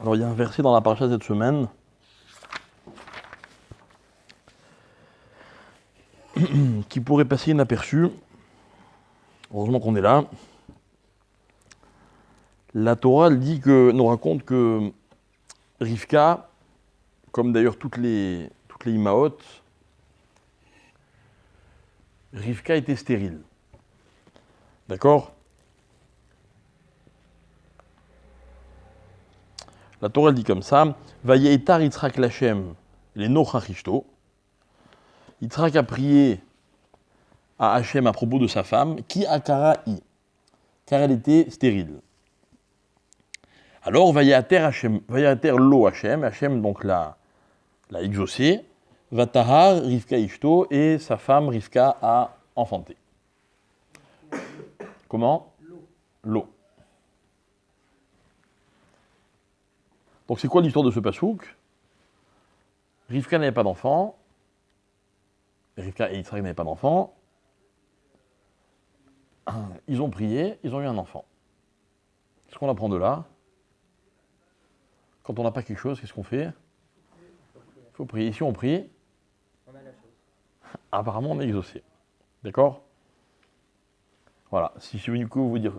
Alors il y a un verset dans la paracha cette semaine qui pourrait passer inaperçu. Heureusement qu'on est là. La Torah nous raconte que Rivka, comme d'ailleurs toutes les Imaot, Rivka était stérile. D'accord ? La Torah dit comme ça, Vayetar Yitzhak Lachem, les Nochachishto. Yitzhak a prié à Hachem à propos de sa femme, qui akara i, car elle était stérile. Alors Vayeter lo Hachem, Hachem donc l'a exaucé, Vatahar Rivka Ishto, et sa femme Rivka a enfanté. Comment ? L'eau. Donc c'est quoi l'histoire de ce pasouk ? Rivka n'avait pas d'enfant, Rivka et Yitzhak n'avaient pas d'enfant, ils ont prié, ils ont eu un enfant. Qu'est-ce qu'on apprend de là ? Quand on n'a pas quelque chose, qu'est-ce qu'on fait ? Il faut prier. Si on prie, on a la chose. Apparemment on est exaucé. D'accord ? Voilà, si je suis venu vous dire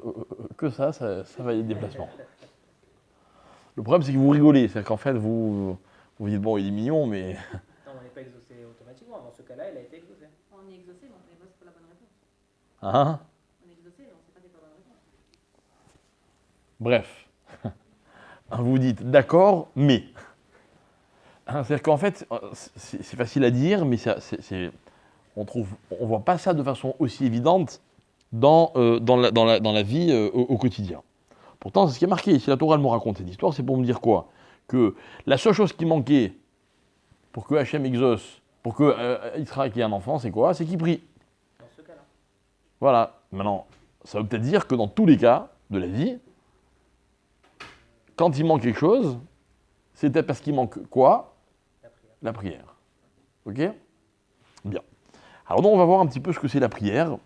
que ça va y être déplacement. Le problème, c'est que vous rigolez. C'est-à-dire qu'en fait, vous dites, bon, il est mignon, mais... Non, on n'est pas exaucé automatiquement. Dans ce cas-là, elle a été exaucée. On est exaucé, mais on ne sait pas c'est pas la bonne réponse. Hein ? On est exaucé, mais on ne sait pas c'est pas la bonne réponse. Bref. Vous dites, d'accord, mais... C'est-à-dire qu'en fait, c'est facile à dire, mais on voit pas ça de façon aussi évidente dans la vie au quotidien. Pourtant, c'est ce qui est marqué. Si la Torah me raconte cette histoire, c'est pour me dire quoi ? Que la seule chose qui manquait pour que Hachem exauce, pour que Yitzhak ait un enfant, c'est quoi ? C'est qu'il prie. Dans ce cas-là. Voilà. Maintenant, ça veut peut-être dire que dans tous les cas de la vie, quand il manque quelque chose, c'est peut-être parce qu'il manque quoi ? La prière. Ok ? Bien. Alors donc, on va voir un petit peu ce que c'est la prière.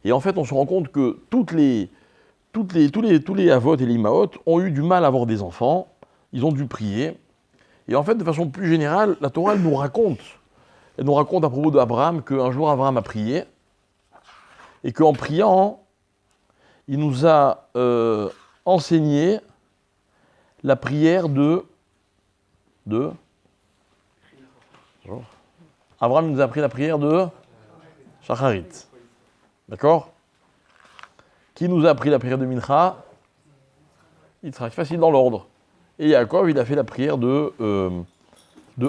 Et en fait, on se rend compte que tous les Avot et les Imaot ont eu du mal à avoir des enfants. Ils ont dû prier. Et en fait, de façon plus générale, la Torah, elle nous raconte à propos d'Abraham qu'un jour, Abraham a prié. Et qu'en priant, il nous a enseigné la prière de... Abraham nous a appris la prière de Shacharit. D'accord ? Qui nous a appris la prière de Mincha ? Yitzhak, facile dans l'ordre. Et Yaakov, il a fait la prière de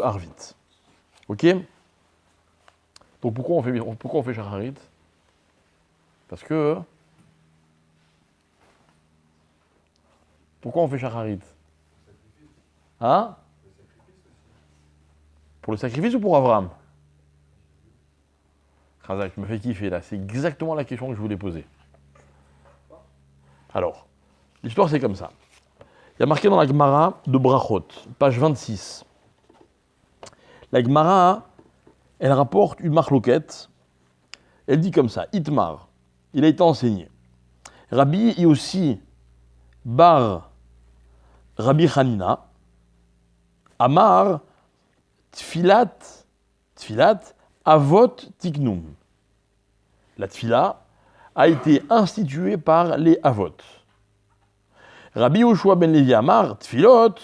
Harvit. Ok ? Donc pourquoi on fait Shacharit ? Parce que... Pourquoi on fait Shacharit ? Hein ? Pour le sacrifice ou pour Abraham ? Khazak, tu me fais kiffer là. C'est exactement la question que je voulais poser. Alors, l'histoire c'est comme ça. Il y a marqué dans la Gemara de Brachot, page 26. La Gemara, elle rapporte une marloquette. Elle dit comme ça, Itmar, il a été enseigné. Rabbi et aussi Bar Rabbi Hanina, Amar Tfilat Avot Tiknum. La tfila a été instituée par les Avot. Rabbi Yoshua ben Levi Amar Tfilot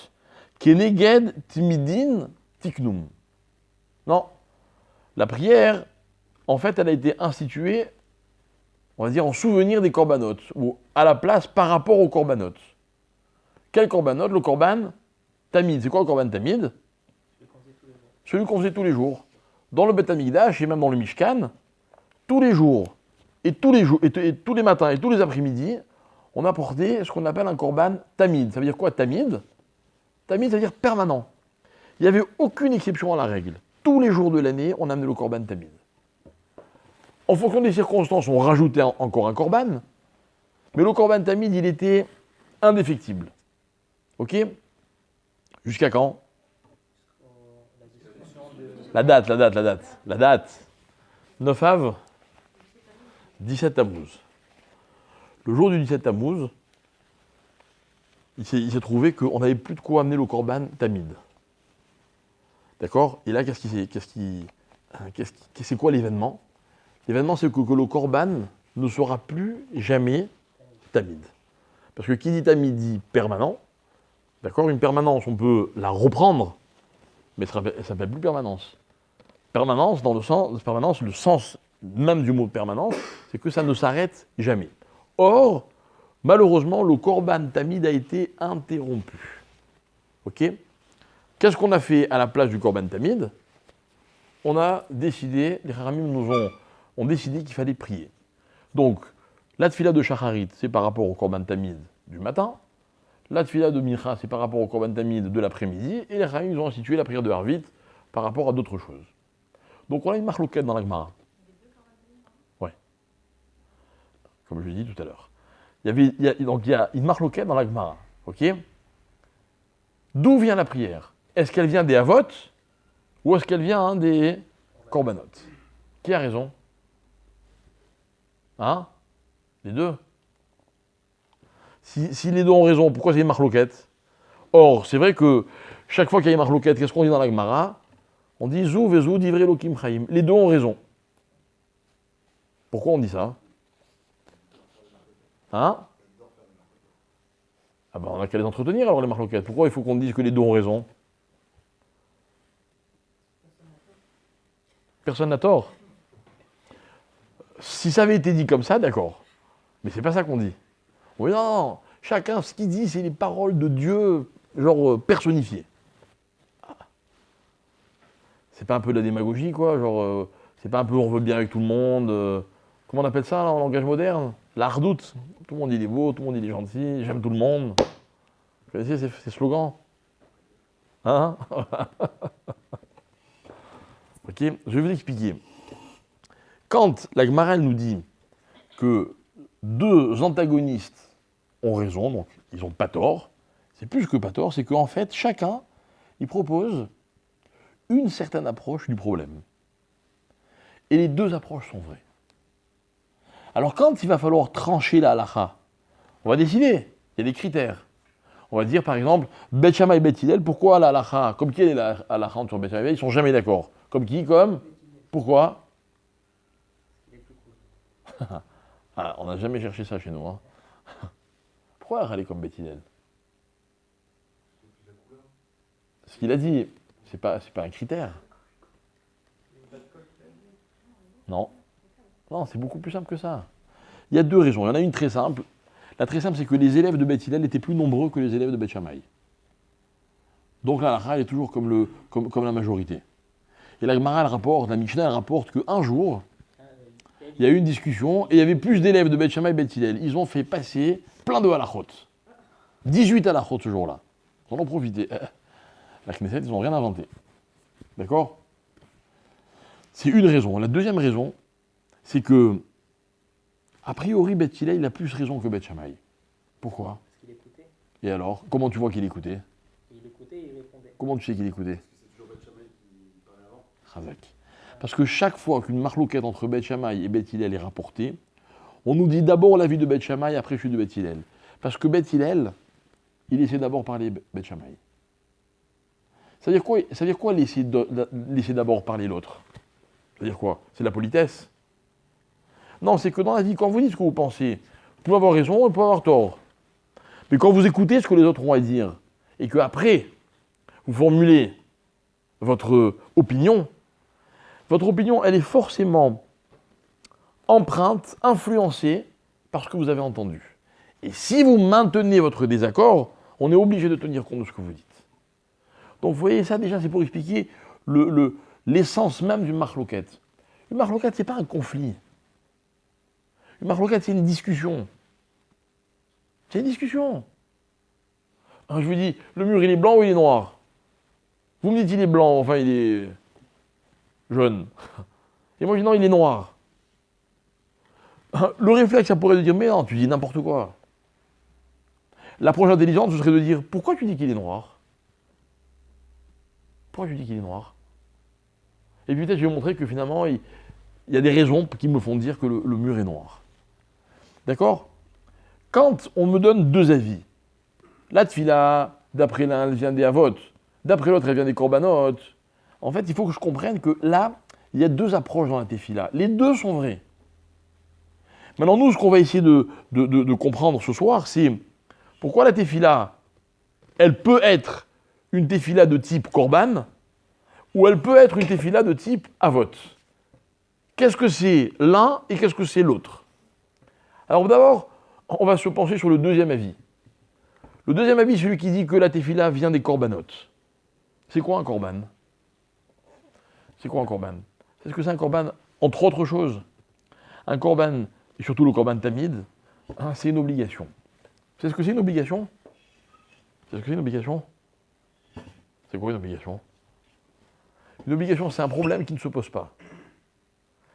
Keneged Timidin Tiknum. Non, la prière, en fait, elle a été instituée, on va dire, en souvenir des corbanotes, ou à la place par rapport aux corbanotes. Quel korbanot ? Le korban tamid. C'est quoi le korban tamid ? Celui qu'on faisait tous les jours. Dans le Beth Amikdash et même dans le Mishkan, tous les jours, et tous les matins et tous les après-midi, on apportait ce qu'on appelle un korban tamid. Ça veut dire quoi tamid ? Tamid, ça veut dire permanent. Il n'y avait aucune exception à la règle. Tous les jours de l'année, on amenait le korban tamid. En fonction des circonstances, on rajoutait encore un korban, mais le korban tamid, il était indéfectible. Ok ? Jusqu'à quand ? La date. 9 Av, 17 Tammuz. Le jour du 17 Tammuz, il s'est trouvé qu'on n'avait plus de quoi amener le korban tamid. D'accord? Et là, c'est quoi l'événement? L'événement, c'est que le korban ne sera plus jamais tamid. Parce que qui dit tamid dit permanent. D'accord? Une permanence, on peut la reprendre, mais ça ne s'appelle plus permanence. Permanence, le sens même du mot permanence, c'est que ça ne s'arrête jamais. Or, malheureusement, le korban tamid a été interrompu. Ok? Qu'est-ce qu'on a fait à la place du korban tamid? On a décidé, les Haramim ont décidé qu'il fallait prier. Donc, la tfila de Shacharit, c'est par rapport au korban tamid du matin. La tfila de Mincha, c'est par rapport au korban tamid de l'après-midi. Et les Haramim ont institué la prière de Harvit par rapport à d'autres choses. Donc, on a une marloquette dans la Gemara. Ouais. Comme je l'ai dit tout à l'heure. Il y a une marloquette dans la Gemara. Ok? D'où vient la prière? Est-ce qu'elle vient des Havot ou est-ce qu'elle vient des Korbanot? Qui a raison? Hein? Les deux. Si les deux ont raison, pourquoi c'est une marloquette? Or, c'est vrai que chaque fois qu'il y a une marloquette, qu'est-ce qu'on dit dans la Gemara? On dit Zou vezou divrei Elokim chaim. Les deux ont raison. Pourquoi on dit ça? Hein? Ah ben on n'a qu'à les entretenir alors les marloquettes. Pourquoi il faut qu'on dise que les deux ont raison? Personne n'a tort. Si ça avait été dit comme ça, d'accord. Mais c'est pas ça qu'on dit. Oui, non, chacun ce qu'il dit, c'est les paroles de Dieu, genre personnifiées. C'est pas un peu de la démagogie, quoi, genre, c'est pas un peu on veut bien avec tout le monde. Comment on appelle ça là, en langage moderne? L'ardoute. Tout le monde il est beau, tout le monde il est gentil, j'aime tout le monde. Vous connaissez ces slogans? Hein? Ok, je vais vous expliquer. Quand la Gemara nous dit que deux antagonistes ont raison, donc ils n'ont pas tort, c'est plus que pas tort, c'est qu'en fait, chacun, il propose une certaine approche du problème. Et les deux approches sont vraies. Alors quand il va falloir trancher la halakha, on va décider, il y a des critères. On va dire par exemple, Bet Shammai et Bet Hillel, pourquoi la halakha, comme qui est la halakha entre Bet Shammai, ils ne sont jamais d'accord. Comme qui? Comme? Pourquoi? Ah, on n'a jamais cherché ça chez nous. Hein. Pourquoi râler comme Bet Hillel? Ce qu'il a dit, c'est pas un critère. Non. Non, c'est beaucoup plus simple que ça. Il y a deux raisons. Il y en a une très simple. La très simple, c'est que les élèves de Bet Hillel étaient plus nombreux que les élèves de Bet Shammai. Donc la halakha est toujours comme la majorité. Et la Gemara, la Mishnah, elle rapporte qu'un jour, il y a eu une discussion et il y avait plus d'élèves de Bet Shammai et Bet Hillel. Ils ont fait passer plein de halachot. 18 halachot ce jour-là. Ils en ont profité. La Knesset, ils n'ont rien inventé. D'accord? C'est une raison. La deuxième raison, c'est que, a priori, Bet Hillel, il a plus raison que Bet Shammai. Pourquoi? Parce qu'il écoutait. Et alors? Comment tu vois qu'il écoutait? Il écoutait et il répondait. Comment tu sais qu'il écoutait? Chazak. Parce que chaque fois qu'une marloquette entre Bet Shammai et Bet Hillel est rapportée, on nous dit d'abord l'avis de Bet Shammai, après celui de Bet Hillel. Parce que Bet Hillel, il essaie d'abord parler Bet Shammai. Ça veut dire quoi laisser d'abord parler l'autre? Ça veut dire quoi? C'est la politesse? Non, c'est que dans la vie, quand vous dites ce que vous pensez, vous pouvez avoir raison, vous pouvez avoir tort. Mais quand vous écoutez ce que les autres ont à dire, et qu'après, vous formulez votre opinion, elle est forcément empreinte, influencée par ce que vous avez entendu. Et si vous maintenez votre désaccord, on est obligé de tenir compte de ce que vous dites. Donc vous voyez, ça déjà, c'est pour expliquer l'essence même d'une marloquette. Une marloquette, ce n'est pas un conflit. Une marloquette, c'est une discussion. C'est une discussion. Alors, je vous dis, le mur, il est blanc ou il est noir? Vous me dites, il est blanc, enfin, il est jaune. Et moi, je dis, non, il est noir. Le réflexe, ça pourrait dire, mais non, tu dis n'importe quoi. L'approche intelligente, ce serait de dire, pourquoi tu dis qu'il est noir? Pourquoi tu dis qu'il est noir? Et puis peut-être, je vais montrer que finalement, il y a des raisons qui me font dire que le mur est noir. D'accord? Quand on me donne deux avis, La tfila, d'après l'un, elle vient des avot, d'après l'autre, elle vient des korbanot. En fait, il faut que je comprenne que là, il y a deux approches dans la tefila. Les deux sont vraies. Maintenant, nous, ce qu'on va essayer de comprendre ce soir, c'est pourquoi la tefila, elle peut être une tefila de type korban, ou elle peut être une tefila de type avot. Qu'est-ce que c'est l'un et qu'est-ce que c'est l'autre? Alors d'abord, on va se pencher sur le deuxième avis. Le deuxième avis, celui qui dit que la tefila vient des korbanot. C'est quoi un korban? C'est quoi un korban? C'est ce que c'est un korban, entre autres choses. Un korban, et surtout le korban tamid, hein, c'est une obligation. C'est ce que c'est une obligation? C'est ce que c'est une obligation? C'est quoi une obligation? Une obligation, c'est un problème qui ne se pose pas.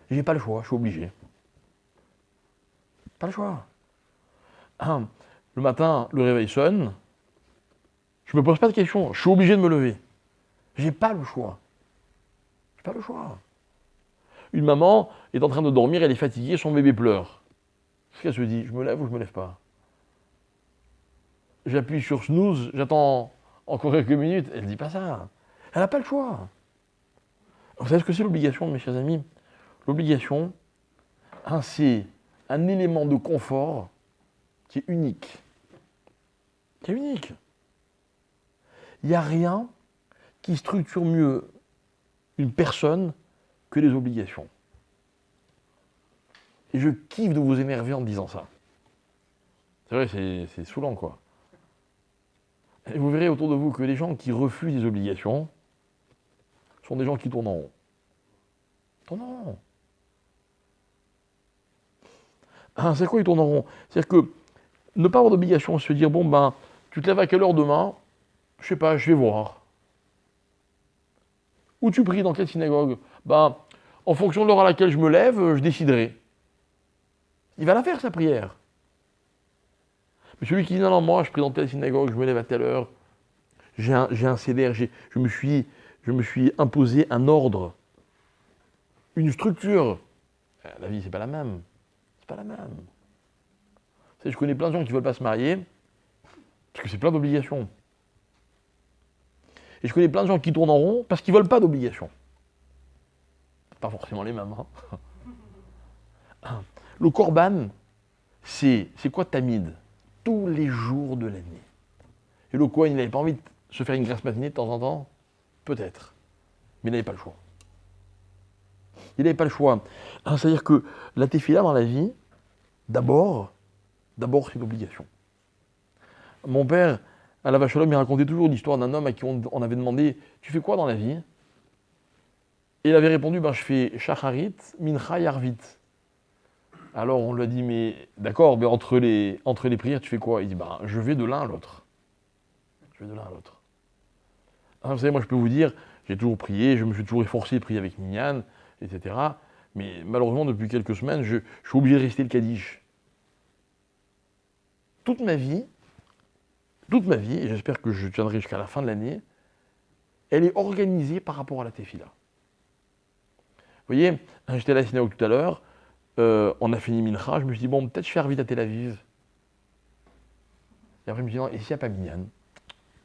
J'ai pas le choix, je suis obligé. Pas le choix. Le matin, le réveil sonne, je me pose pas de questions, je suis obligé de me lever. J'ai pas le choix. J'ai pas le choix. Une maman est en train de dormir, elle est fatiguée, son bébé pleure. Qu'est-ce qu'elle se dit? Je me lève ou je me lève pas? J'appuie sur snooze, j'attends encore quelques minutes. Elle ne dit pas ça. Elle n'a pas le choix. Vous savez ce que c'est l'obligation, mes chers amis? L'obligation, c'est un élément de confort qui est unique. Qui est unique. Il n'y a rien qui structure mieux une personne que les obligations. Et je kiffe de vous énerver en disant ça. C'est vrai, c'est saoulant, quoi. Et vous verrez autour de vous que les gens qui refusent les obligations sont des gens qui tournent en rond. Tournent en rond. C'est quoi ils tournent en rond? C'est-à-dire que ne pas avoir d'obligation, se dire, bon ben, tu te lèves à quelle heure demain? Je sais pas, je vais voir. Où tu pries, dans quelle synagogue? Ben, en fonction de l'heure à laquelle je me lève, je déciderai. Il va la faire, sa prière. Mais celui qui dit, non, non, moi, je prie dans telle synagogue, je me lève à telle heure, j'ai un CDR, je me suis imposé un ordre, une structure. La vie, c'est pas la même. C'est pas la même. Vous savez, je connais plein de gens qui ne veulent pas se marier, parce que c'est plein d'obligations. Et je connais plein de gens qui tournent en rond parce qu'ils ne veulent pas d'obligations. Pas forcément les mêmes. Le korban, c'est quoi tamid? Tous les jours de l'année. Et le Kohen, il n'avait pas envie de se faire une grasse matinée de temps en temps? Peut-être. Mais il n'avait pas le choix. Il n'avait pas le choix. C'est-à-dire que la tefila dans la vie, d'abord, c'est une obligation. Mon père, à la vache à l'homme, il racontait toujours l'histoire d'un homme à qui on avait demandé « Tu fais quoi dans la vie ?» Et il avait répondu « Je fais shacharit, mincha et arvit. » Alors on lui a dit « Mais d'accord, mais entre les prières, tu fais quoi ?» Il dit « Je vais de l'un à l'autre. Je vais de l'un à l'autre. » Vous savez, moi je peux vous dire, j'ai toujours prié, je me suis toujours efforcé de prier avec Minyan, etc. Mais malheureusement, depuis quelques semaines, je suis obligé de rester le Kaddish. Toute ma vie, et j'espère que je tiendrai jusqu'à la fin de l'année, elle est organisée par rapport à la tefila. Vous voyez, j'étais à la synagogue tout à l'heure, on a fini Mincha, je me suis dit, bon, peut-être je fais Arvit à Tel Aviv. Et après, je me suis dit, non, et s'il n'y a pas Minyan?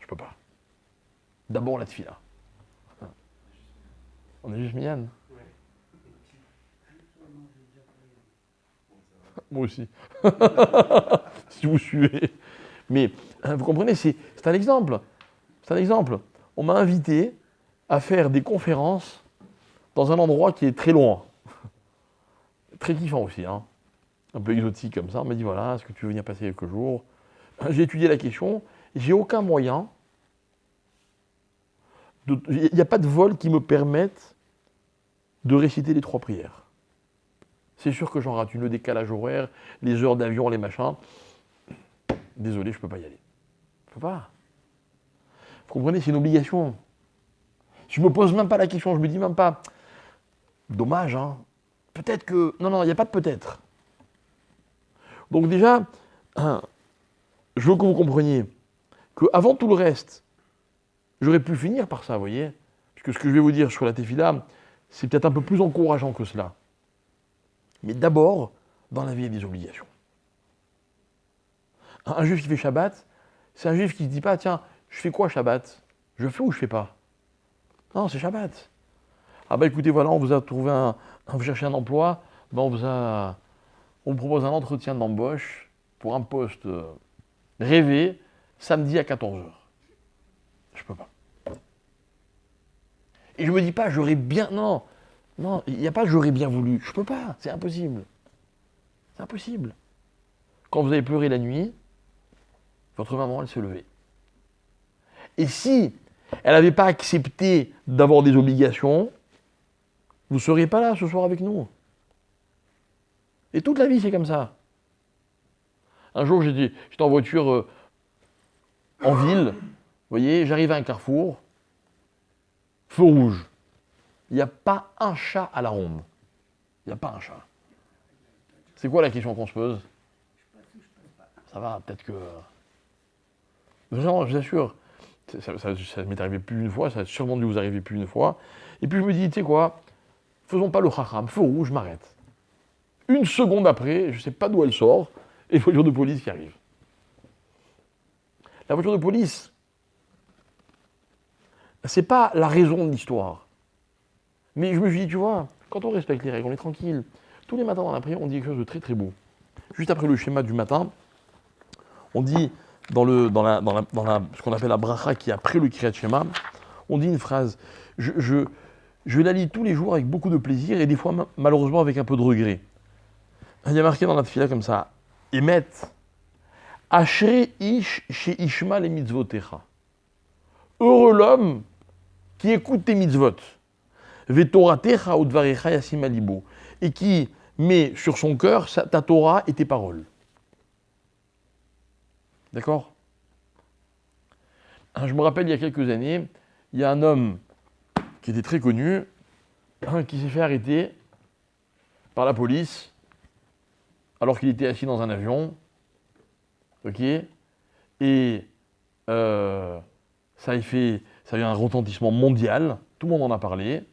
Je peux pas. D'abord la tefila. On a juste Minyan. Moi aussi. Si vous suivez. Mais vous comprenez, c'est un exemple. C'est un exemple. On m'a invité à faire des conférences dans un endroit qui est très loin. Très kiffant aussi, hein. Un peu exotique comme ça. On m'a dit voilà, est-ce que tu veux venir passer quelques jours? J'ai étudié la question. J'ai aucun moyen. Il n'y a pas de vol qui me permette de réciter les 3 prières. C'est sûr que j'en rate une, le décalage horaire, les heures d'avion, les machins. Désolé, je ne peux pas y aller. Je ne peux pas. Vous comprenez, c'est une obligation. Je ne me pose même pas la question, je ne me dis même pas, dommage, hein. Peut-être que... Non, il n'y a pas de peut-être. Donc déjà, je veux que vous compreniez qu'avant tout le reste, j'aurais pu finir par ça, vous voyez, puisque ce que je vais vous dire sur la tefila, c'est peut-être un peu plus encourageant que cela. Mais d'abord, dans la vie, il y a des obligations. Un juif qui fait Shabbat, C'est un juif qui ne dit pas, tiens, je fais quoi Shabbat? Je fais ou je fais pas? Non, c'est Shabbat. Ah bah écoutez, voilà, on vous a trouvé vous cherchez un emploi, ben on vous propose un entretien d'embauche pour un poste rêvé, samedi à 14 heures. Je peux pas. Et je me dis pas, j'aurais bien... Non, non, il n'y a pas j'aurais bien voulu. Je peux pas, c'est impossible. C'est impossible. Quand vous avez pleuré la nuit, votre maman, elle s'est levée. Et si elle n'avait pas accepté d'avoir des obligations, vous ne seriez pas là ce soir avec nous. Et toute la vie, c'est comme ça. Un jour, j'étais en voiture en ville, vous voyez, j'arrive à un carrefour, feu rouge. Il n'y a pas un chat à la ronde. Il n'y a pas un chat. C'est quoi la question qu'on se pose? Ça va, peut-être que... Non, je vous assure, ça m'est arrivé plus d'une fois, ça a sûrement dû vous arriver plus d'une fois. Et puis je me dis, tu sais quoi, faisons pas le chacham, feu rouge, je m'arrête. Une seconde après, je ne sais pas d'où elle sort, et voiture de police qui arrive. La voiture de police, c'est pas la raison de l'histoire. Mais je me suis dit, tu vois, quand on respecte les règles, on est tranquille. Tous les matins dans la prière, on dit quelque chose de très très beau. Juste après le schéma du matin, on dit, dans ce qu'on appelle la bracha qui est après le Kriyat Shema, on dit une phrase. Je la lis tous les jours avec beaucoup de plaisir et des fois, malheureusement, avec un peu de regret. Il y a marqué dans la tefila comme ça, Emet, Ashrei ish she ishma le mitzvotecha. Heureux l'homme qui écoute tes mitzvot. Vetoratecha udvarecha yasim alibo. Et qui met sur son cœur ta Torah et tes paroles. D'accord? Je me rappelle, il y a quelques années, il y a un homme qui était très connu, qui s'est fait arrêter par la police, alors qu'il était assis dans un avion, ok, et ça a eu un retentissement mondial, tout le monde en a parlé.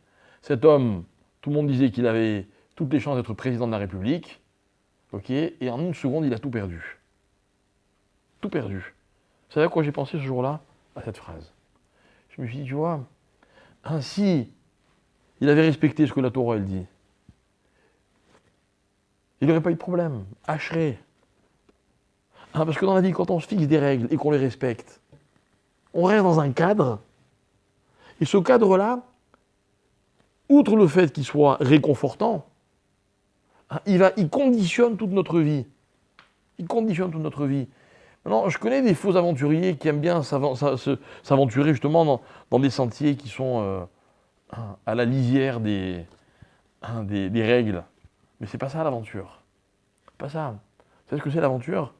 Cet homme, tout le monde disait qu'il avait toutes les chances d'être président de la République, ok, et en une seconde, il a tout perdu. Tout perdu. Vous savez à quoi j'ai pensé ce jour-là? À cette phrase. Je me suis dit, tu vois, ainsi, il avait respecté ce que la Torah, elle dit. Il n'aurait pas eu de problème. Ashrei. Parce que dans la vie, quand on se fixe des règles et qu'on les respecte, on reste dans un cadre. Et ce cadre-là, outre le fait qu'il soit réconfortant, il conditionne toute notre vie. Il conditionne toute notre vie. Maintenant, je connais des faux aventuriers qui aiment bien s'aventurer justement dans des sentiers qui sont à la lisière des règles. Mais c'est pas ça l'aventure. Pas ça. Vous savez ce que c'est l'aventure?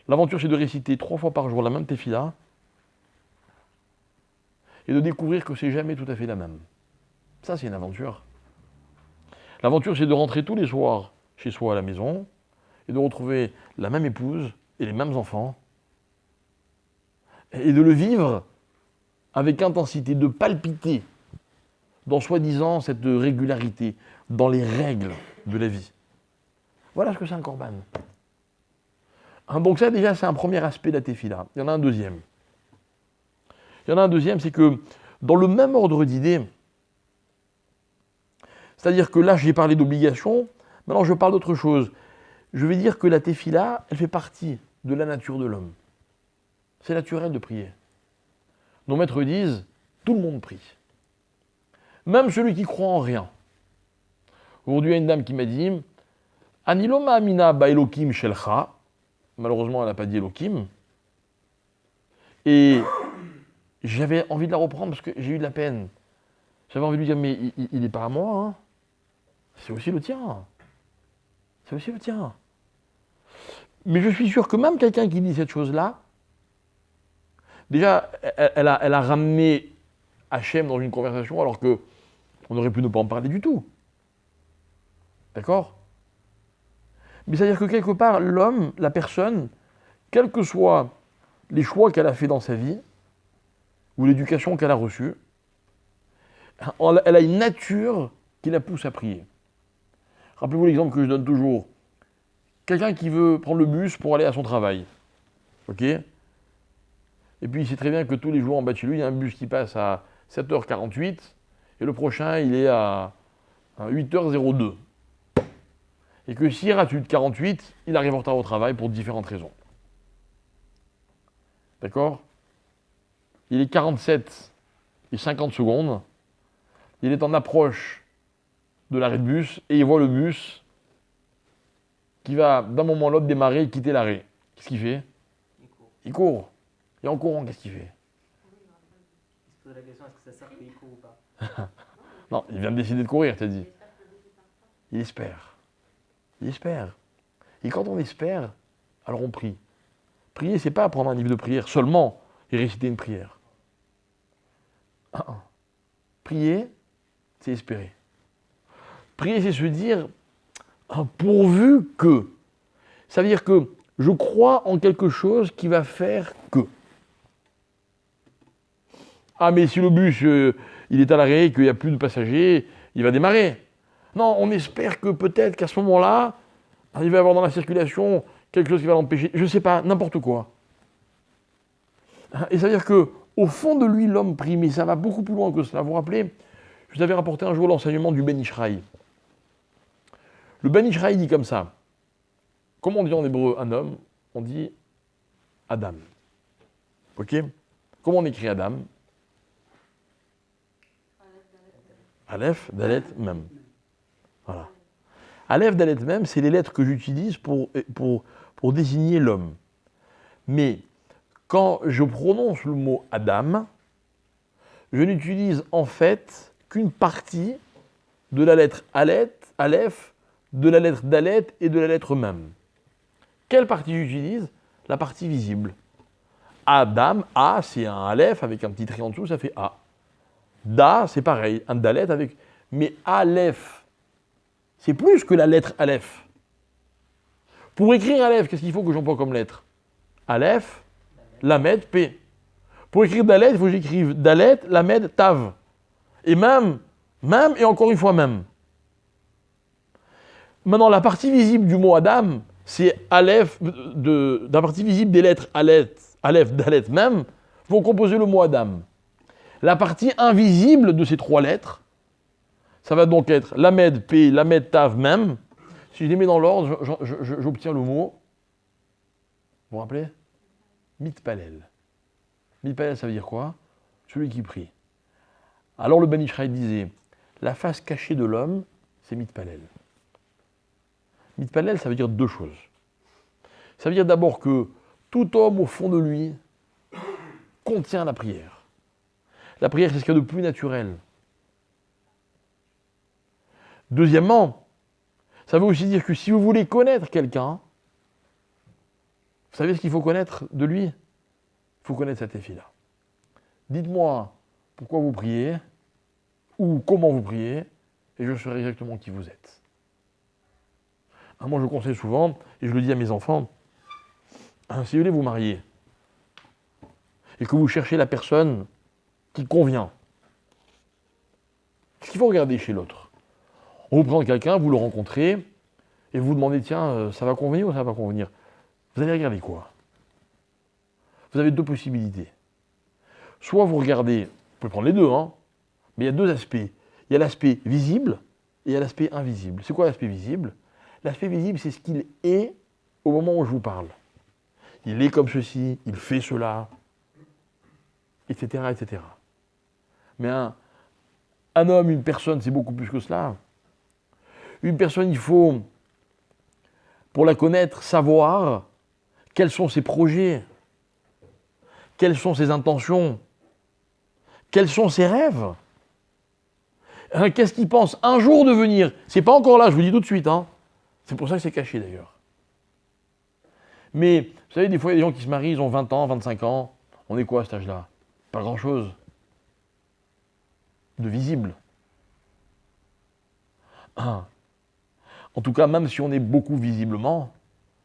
L'aventure, c'est de réciter 3 fois par jour la même tefila et de découvrir que c'est jamais tout à fait la même. Ça, c'est une aventure. L'aventure, c'est de rentrer tous les soirs chez soi à la maison et de retrouver la même épouse et les mêmes enfants et de le vivre avec intensité, de palpiter dans soi-disant cette régularité, dans les règles de la vie. Voilà ce que c'est un korban. Donc ça, déjà, c'est un premier aspect de la tefila. Il y en a un deuxième. C'est que dans le même ordre d'idées, c'est-à-dire que là, j'ai parlé d'obligation, maintenant je parle d'autre chose. Je vais dire que la tefila, elle fait partie de la nature de l'homme. C'est naturel de prier. Nos maîtres disent, tout le monde prie. Même celui qui croit en rien. Aujourd'hui, il y a une dame qui m'a dit, Aniloma amina ba Elokim shelcha. Malheureusement, elle n'a pas dit Elokim. Et j'avais envie de la reprendre parce que j'ai eu de la peine. J'avais envie de lui dire, mais il n'est pas à moi, hein. C'est aussi le tien. C'est aussi le tien. Mais je suis sûr que même quelqu'un qui dit cette chose-là, déjà, elle a ramené Hachem dans une conversation alors qu'on aurait pu ne pas en parler du tout. D'accord? Mais c'est-à-dire que quelque part, l'homme, la personne, quels que soient les choix qu'elle a fait dans sa vie, ou l'éducation qu'elle a reçue, elle a une nature qui la pousse à prier. Rappelez-vous l'exemple que je donne toujours. Quelqu'un qui veut prendre le bus pour aller à son travail. Ok? Et puis il sait très bien que tous les jours en bas de chez lui, il y a un bus qui passe à 7h48 et le prochain, il est à 8h02. Et que s'il rate 8h48, il arrive en retard au travail pour différentes raisons. D'accord? Il est 47 et 50 secondes. Il est en approche de l'arrêt de bus et il voit le bus qui va d'un moment à l'autre démarrer et quitter l'arrêt. Qu'est-ce qu'il fait? Il court. Il court. Et en courant, qu'est-ce qu'il fait? Il se pose la question, est-ce que ça sert qu'il court ou pas? Non, il vient de décider de courir, t'as dit. Il espère. Il espère. Et quand on espère, alors on prie. Prier, c'est pas prendre un livre de prière seulement et réciter une prière. Prier, c'est espérer. Prier, c'est se dire, pourvu que. Ça veut dire que je crois en quelque chose qui va faire que. Ah, mais si le bus, il est à l'arrêt, qu'il n'y a plus de passagers, il va démarrer. Non, on espère que peut-être qu'à ce moment-là, il va y avoir dans la circulation quelque chose qui va l'empêcher. Je ne sais pas, n'importe quoi. Et ça veut dire qu'au fond de lui, l'homme prie, mais ça va beaucoup plus loin que cela. Vous vous rappelez, je vous avais rapporté un jour l'enseignement du Ben Ishraï. Le Ben Ishraï dit comme ça. Comment on dit en hébreu un homme? On dit Adam. Ok? Comment on écrit Adam? Aleph, Dalet, Mem. Voilà. Aleph, Dalet, Mem, c'est les lettres que j'utilise pour désigner l'homme. Mais quand je prononce le mot Adam, je n'utilise en fait qu'une partie de la lettre Aleph, de la lettre Dalet et de la lettre Mem. Quelle partie j'utilise? La partie visible. Adam, A, c'est un Aleph avec un petit trait en dessous, ça fait A. Da, c'est pareil, un Dalet avec... Mais Aleph, c'est plus que la lettre Aleph. Pour écrire Aleph, qu'est-ce qu'il faut que j'emploie comme lettre? Aleph, Lamed, P. Pour écrire Dalet, il faut que j'écrive Dalet, Lamed, Tav. Et même et encore une fois même. Maintenant, la partie visible du mot Adam, c'est Aleph, la partie visible des lettres Aleph, Dalet, Mem, vont composer le mot Adam. La partie invisible de ces trois lettres, ça va donc être Lamed, P, Lamed, Tav, Mem. Si je les mets dans l'ordre, j'obtiens le mot, vous vous rappelez? Mitpalel. Mitpalel, ça veut dire quoi? Celui qui prie. Alors le Ben Ishraï disait, la face cachée de l'homme, c'est Mitpalel. Mitpalel, ça veut dire deux choses. Ça veut dire d'abord que tout homme au fond de lui contient la prière. La prière, c'est ce qu'il y a de plus naturel. Deuxièmement, ça veut aussi dire que si vous voulez connaître quelqu'un, vous savez ce qu'il faut connaître de lui? Il faut connaître cette effie-là. Dites-moi pourquoi vous priez, ou comment vous priez, et je saurai exactement qui vous êtes. Moi, je conseille souvent, et je le dis à mes enfants, si vous voulez vous marier, et que vous cherchez la personne qui convient, ce qu'il faut regarder chez l'autre. On vous présente quelqu'un, vous le rencontrez, et vous vous demandez, tiens, ça va convenir ou ça va pas convenir? Vous allez regarder quoi? Vous avez deux possibilités. Soit vous regardez, vous pouvez prendre les deux, mais il y a deux aspects. Il y a l'aspect visible et il y a l'aspect invisible. C'est quoi l'aspect visible? L'aspect visible, c'est ce qu'il est au moment où je vous parle. Il est comme ceci, il fait cela, etc., etc. Mais un homme, une personne, c'est beaucoup plus que cela. Une personne, il faut, pour la connaître, savoir quels sont ses projets, quelles sont ses intentions, quels sont ses rêves. Qu'est-ce qu'il pense un jour devenir? C'est pas encore là, je vous dis tout de suite. C'est pour ça que c'est caché d'ailleurs. Mais, vous savez, des fois, il y a des gens qui se marient, ils ont 20 ans, 25 ans. On est quoi à cet âge-là? Pas grand-chose. De visible. En tout cas, même si on est beaucoup visiblement,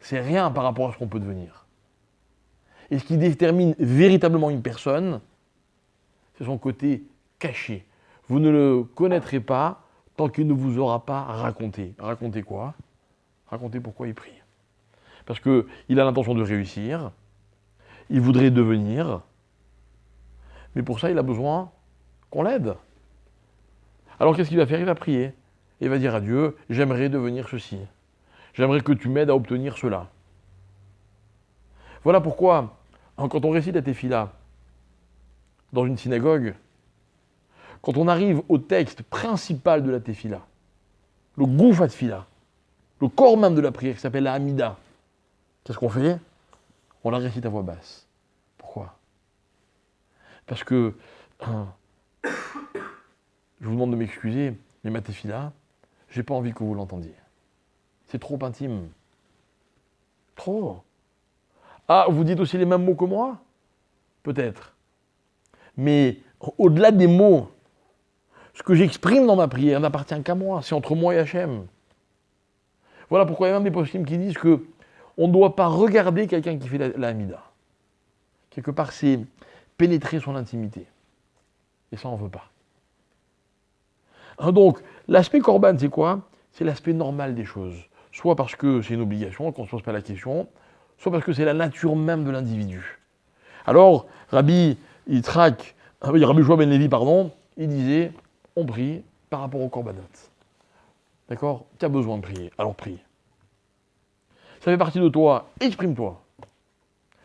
c'est rien par rapport à ce qu'on peut devenir. Et ce qui détermine véritablement une personne, c'est son côté caché. Vous ne le connaîtrez pas tant qu'il ne vous aura pas raconté. Raconter quoi? Raconter pourquoi il prie. Parce qu'il a l'intention de réussir, il voudrait devenir, Mais pour ça, il a besoin qu'on l'aide. Alors qu'est-ce qu'il va faire? Il va prier. Il va dire à Dieu, j'aimerais devenir ceci. J'aimerais que tu m'aides à obtenir cela. Voilà pourquoi, quand on récite la Tefila dans une synagogue, quand on arrive au texte principal de la Tefila, le Gouf HaTefila, le corps même de la prière qui s'appelle la Hamida, qu'est-ce qu'on fait? On la récite à voix basse. Pourquoi? Parce que, je vous demande de m'excuser, mais ma Tefila, j'ai pas envie que vous l'entendiez. C'est trop intime. Trop. Ah, vous dites aussi les mêmes mots que moi? Peut-être. Mais au-delà des mots, ce que j'exprime dans ma prière n'appartient qu'à moi. C'est entre moi et Hachem. Voilà pourquoi il y a même des poskim qui disent que on ne doit pas regarder quelqu'un qui fait la Hamida. Quelque part, c'est pénétrer son intimité. Et ça, on ne veut pas. Donc, l'aspect korban, c'est quoi? C'est l'aspect normal des choses. Soit parce que c'est une obligation, qu'on ne se pose pas la question, soit parce que c'est la nature même de l'individu. Alors, Rabbi Yehoshua ben Levi, il disait, on prie par rapport au korbanot. D'accord? Tu as besoin de prier, alors prie. Ça fait partie de toi, exprime-toi.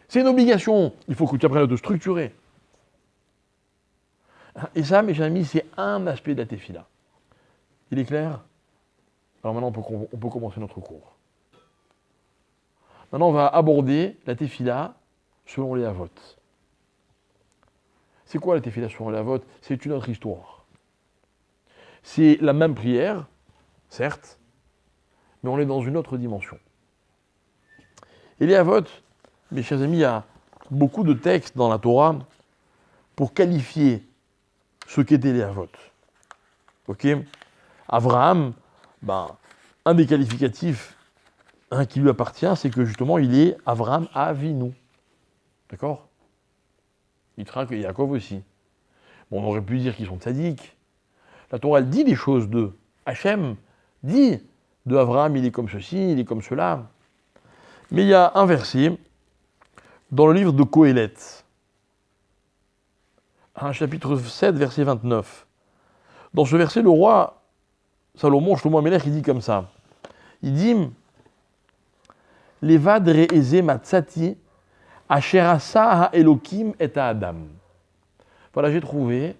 C'est une obligation, il faut que tu apprennes à te structurer. Et ça, mes chers amis, c'est un aspect de la Tefila. Il est clair? Alors maintenant, on peut commencer notre cours. Maintenant, on va aborder la Tefila selon les Havot. C'est quoi la Tefila selon les Havot? C'est une autre histoire. C'est la même prière, certes, mais on est dans une autre dimension. Et les Havot, mes chers amis, il y a beaucoup de textes dans la Torah pour qualifier ce qu'étaient les Havot. Ok? Abraham, un des qualificatifs qui lui appartient, c'est que justement, il est Abraham Avinu. D'accord? Yitzhak et Yaakov aussi. Bon, on aurait pu dire qu'ils sont tzaddik. La Torah, elle dit des choses de Hachem, dit de Abraham, il est comme ceci, il est comme cela. Mais il y a un verset dans le livre de Kohélet, chapitre 7, verset 29. Dans ce verset, le roi Salomon, Shlomo HaMelech, il dit comme ça. Il dit Levad re'eze matzati asher asa ha'elokim et ha'adam. Voilà, j'ai trouvé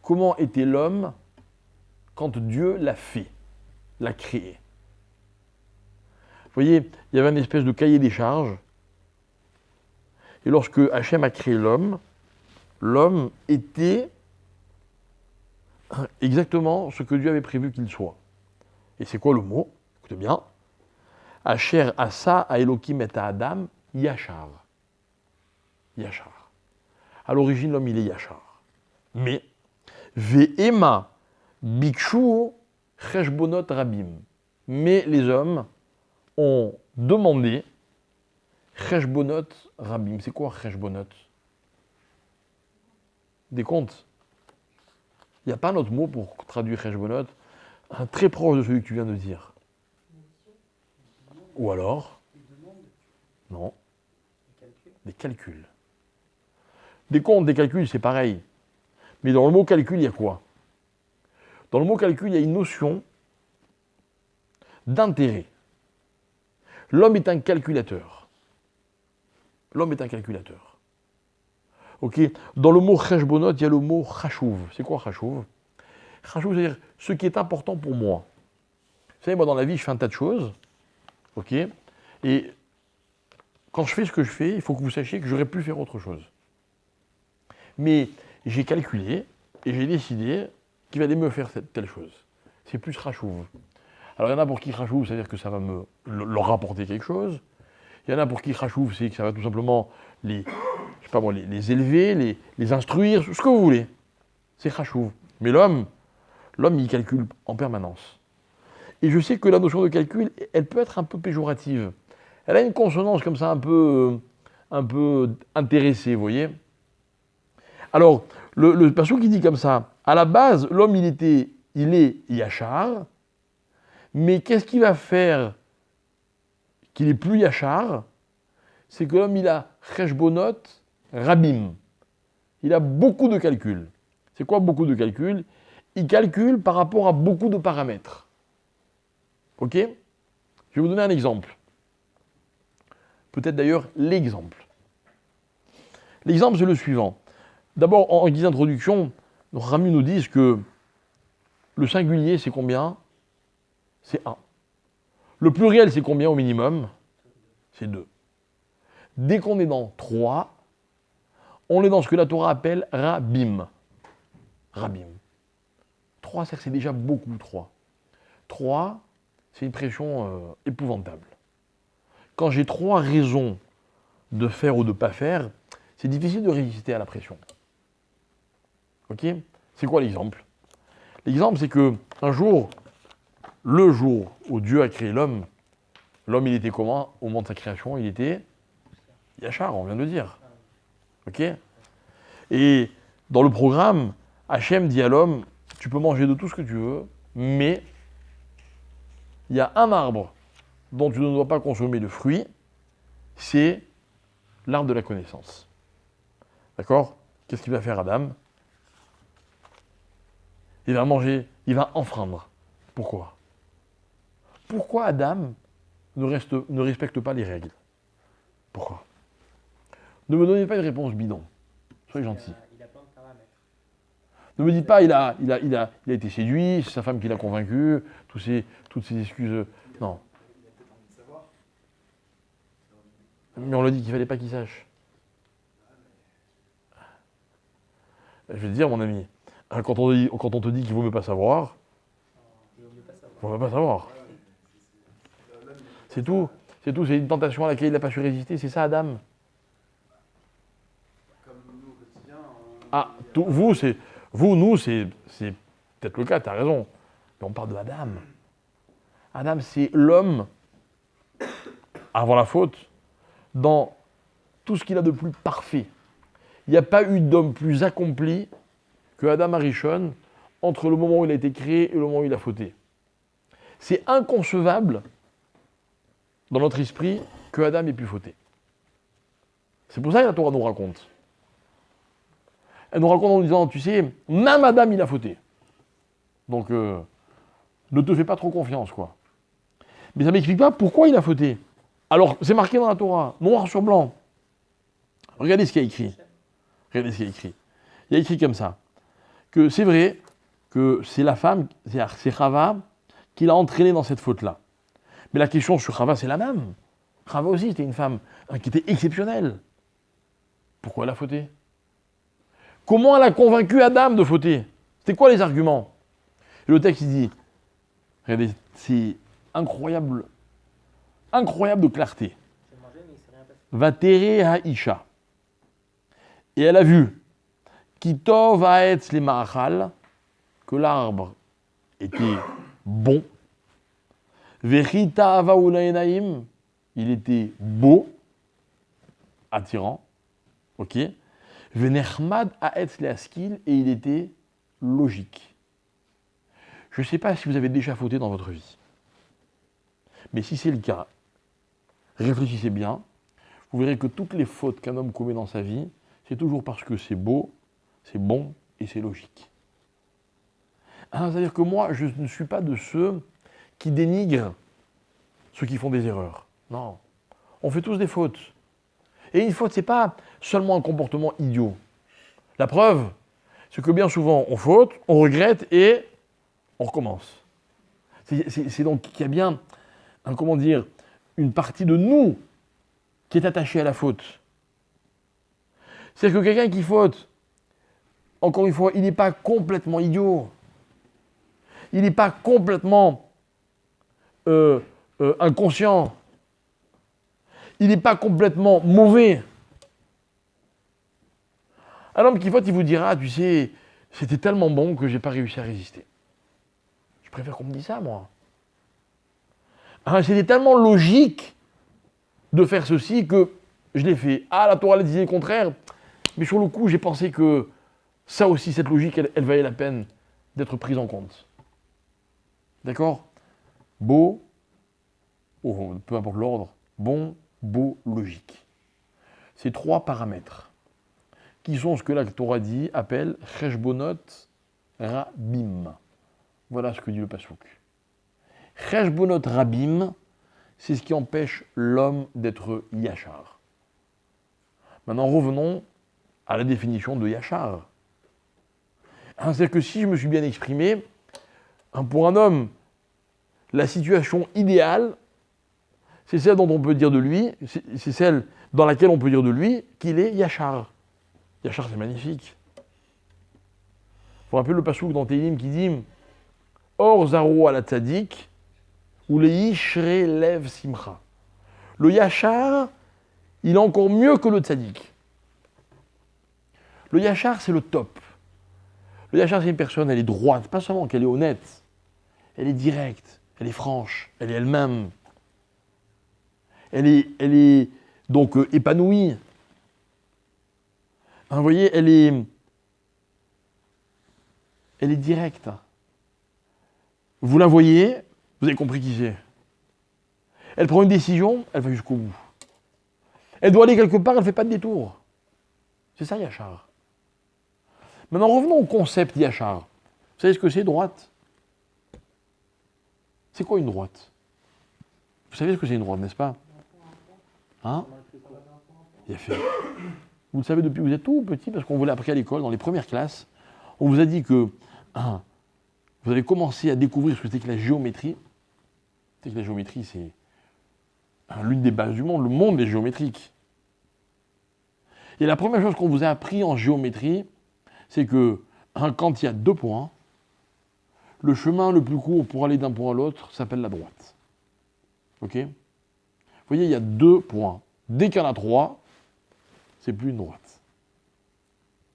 comment était l'homme quand Dieu l'a fait, l'a créé. Vous voyez, il y avait une espèce de cahier des charges. Et lorsque Hachem a créé l'homme, l'homme était exactement ce que Dieu avait prévu qu'il soit. Et c'est quoi le mot? Écoutez bien. Asher asa ha'elokim et ha'adam yachar. Yachar. À l'origine, l'homme, il est yachar. Mais, ve'ema bikshu cheshbonot rabim. Mais les hommes ont demandé cheshbonot rabim. C'est quoi cheshbonot? Des comptes. Il n'y a pas un autre mot pour traduire cheshbonot, très proche de celui que tu viens de dire. Ou alors? Non. Des calculs. Des comptes, des calculs, c'est pareil. Mais dans le mot calcul, il y a quoi? Dans le mot calcul, il y a une notion d'intérêt. L'homme est un calculateur. L'homme est un calculateur. Ok? Dans le mot cheshbonot, il y a le mot chashuv. C'est quoi chashuv? Chashuv, c'est-à-dire ce qui est important pour moi. Vous savez, moi, dans la vie, je fais un tas de choses. Ok? Et quand je fais ce que je fais, il faut que vous sachiez que j'aurais pu faire autre chose. Mais j'ai calculé et j'ai décidé qu'il va me faire telle chose. C'est plus chashuv. Alors il y en a pour qui chashuv, c'est-à-dire que ça va leur rapporter quelque chose. Il y en a pour qui chashuv, c'est que ça va tout simplement les élever, les instruire, ce que vous voulez. C'est chashuv. Mais l'homme, il calcule en permanence. Et je sais que la notion de calcul, elle peut être un peu péjorative. Elle a une consonance comme ça un peu intéressée, vous voyez. Alors, le passage qui dit comme ça, à la base, l'homme, il est yachar, mais qu'est-ce qui va faire qu'il est plus yachar? C'est que l'homme, il a cheshbonot rabim. il a beaucoup de calculs. C'est quoi beaucoup de calculs? Il calcule par rapport à beaucoup de paramètres. Ok? Je vais vous donner un exemple. Peut-être d'ailleurs l'exemple. L'exemple, c'est le suivant. D'abord, en guise d'introduction, Rami nous dit que le singulier, c'est combien? C'est 1. Le pluriel, c'est combien au minimum? C'est 2. Dès qu'on est dans 3, on est dans ce que la Torah appelle Rabim. Rabim. 3, c'est déjà beaucoup, 3. 3, c'est une pression épouvantable. Quand j'ai 3 raisons de faire ou de ne pas faire, c'est difficile de résister à la pression. Ok? C'est quoi l'exemple? L'exemple, c'est que un jour, le jour où Dieu a créé l'homme, l'homme, il était comment? Au moment de sa création, il était Yachar, on vient de le dire. Ok? Et dans le programme, Hachem dit à l'homme, tu peux manger de tout ce que tu veux, mais il y a un arbre dont tu ne dois pas consommer le fruit, c'est l'arbre de la connaissance. D'accord? Qu'est-ce qu'il va faire Adam? Il va manger, il va enfreindre. Pourquoi? Pourquoi Adam ne respecte pas les règles? Pourquoi? Ne me donnez pas une réponse bidon. Soyez gentil. Il a plein de paramètres. Ne me dites pas il a été séduit, c'est sa femme qui l'a convaincu, toutes ces excuses. Non. Mais on l'a dit qu'il ne fallait pas qu'il sache. Je vais te dire, mon ami, quand on te dit qu'il ne vaut mieux pas savoir, Il vaut mieux pas savoir. il ne vaut mieux pas savoir. C'est tout. C'est tout. C'est une tentation à laquelle il n'a pas su résister. C'est ça, Adam. Comme nous au quotidien. Ah, nous, c'est peut-être le cas, tu as raison. Mais on parle de Adam. Adam, c'est l'homme, avant la faute, dans tout ce qu'il a de plus parfait. Il n'y a pas eu d'homme plus accompli que Adam Arishon entre le moment où il a été créé et le moment où il a fauté. C'est inconcevable dans notre esprit que Adam ait pu fauter. C'est pour ça que la Torah nous raconte. Elle nous raconte en disant, tu sais, même Adam il a fauté. Donc, ne te fais pas trop confiance, quoi. Mais ça ne m'explique pas pourquoi il a fauté. Alors, c'est marqué dans la Torah, noir sur blanc. Regardez ce qu'il y a écrit. Regardez ce qu'il y a écrit. Il y a écrit comme ça, que c'est vrai que c'est la femme, c'est Chava, qui l'a entraîné dans cette faute-là. Mais la question sur Chava, c'est la même. Chava aussi, c'était une femme qui était exceptionnelle. Pourquoi elle a fauté? Comment elle a convaincu Adam de fauter? C'était quoi les arguments? Et le texte, il dit, regardez, c'est incroyable de clarté. C'est mangé, mais il s'est rien passé. Vatere haïcha. Et elle a vu Kitov haetz le ma'achal, que l'arbre était bon. Vechita ava ulaenaim, il était beau, attirant. Ok. Venechmad haetz le askil, et il était logique. Je ne sais pas si vous avez déjà fauté dans votre vie. Mais si c'est le cas, réfléchissez bien. Vous verrez que toutes les fautes qu'un homme commet dans sa vie, c'est toujours parce que c'est beau, c'est bon et c'est logique. C'est-à-dire que moi, je ne suis pas de ceux qui dénigrent ceux qui font des erreurs. Non. On fait tous des fautes. Et une faute, ce n'est pas seulement un comportement idiot. La preuve, c'est que bien souvent, on faute, on regrette et on recommence. C'est donc qu'il y a bien, une partie de nous qui est attachée à la faute. C'est-à-dire que quelqu'un qui faute, encore une fois, il n'est pas complètement idiot. Il n'est pas complètement inconscient. Il n'est pas complètement mauvais. Un homme qui faute, il vous dira, tu sais, c'était tellement bon que je n'ai pas réussi à résister. Je préfère qu'on me dise ça, moi. C'était tellement logique de faire ceci que je l'ai fait. Ah, la Torah disait le contraire. Mais sur le coup, j'ai pensé que ça aussi, cette logique, elle valait la peine d'être prise en compte. D'accord? Beau, peu importe l'ordre, bon, beau, logique. Ces 3 paramètres qui sont ce que la Torah dit, appelle Cheshbonot Rabim. Voilà ce que dit le Passouk. Cheshbonot Rabim, c'est ce qui empêche l'homme d'être Yachar. Maintenant, revenons à la définition de Yachar. C'est-à-dire que si je me suis bien exprimé, pour un homme, la situation idéale, c'est celle dont on peut dire de lui, c'est celle dans laquelle on peut dire de lui qu'il est Yachar. Yachar, c'est magnifique. Vous vous rappelez le passouk dans Télim qui dit Or zaro ala tzadik, ou le yishre lev simcha. Le Yachar, il est encore mieux que le tzadik. Le Yachar, c'est le top. Le Yachar, c'est une personne, elle est droite, pas seulement qu'elle est honnête, elle est directe, elle est franche, elle est elle-même. Elle est donc épanouie. Vous voyez, elle est directe. Vous la voyez, vous avez compris qui c'est. Elle prend une décision, elle va jusqu'au bout. Elle doit aller quelque part, elle ne fait pas de détour. C'est ça, Yachar. Maintenant, revenons au concept Yachar. Vous savez ce que c'est, droite? C'est quoi une droite? Vous savez ce que c'est une droite, n'est-ce pas? Hein? Il a fait. Vous le savez depuis que vous êtes tout petit, parce qu'on vous l'a appris à l'école, dans les premières classes. On vous a dit que vous avez commencé à découvrir ce que c'était que la géométrie. C'est que la géométrie, c'est l'une des bases du monde. Le monde est géométrique. Et la première chose qu'on vous a appris en géométrie, c'est que quand il y a 2 points, le chemin le plus court pour aller d'un point à l'autre s'appelle la droite. Ok? Vous voyez, il y a 2 points. Dès qu'il y en a 3, c'est plus une droite.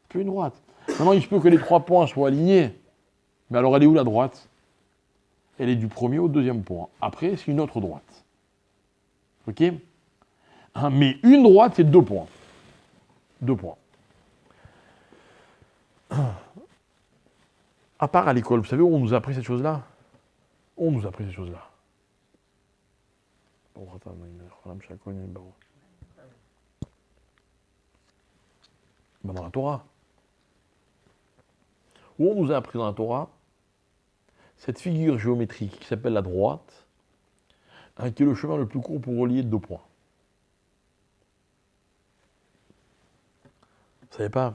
Plus une droite. Maintenant, il se peut que les 3 points soient alignés. Mais alors, elle est où la droite? Elle est du premier au 2e point. Après, c'est une autre droite. Ok? Mais une droite, c'est 2 points. 2 points. À part à l'école, vous savez où on nous a appris cette chose-là? On nous a appris cette chose-là. Dans la Torah. Où on nous a appris dans la Torah cette figure géométrique qui s'appelle la droite, qui est le chemin le plus court pour relier 2 points. Vous ne savez pas?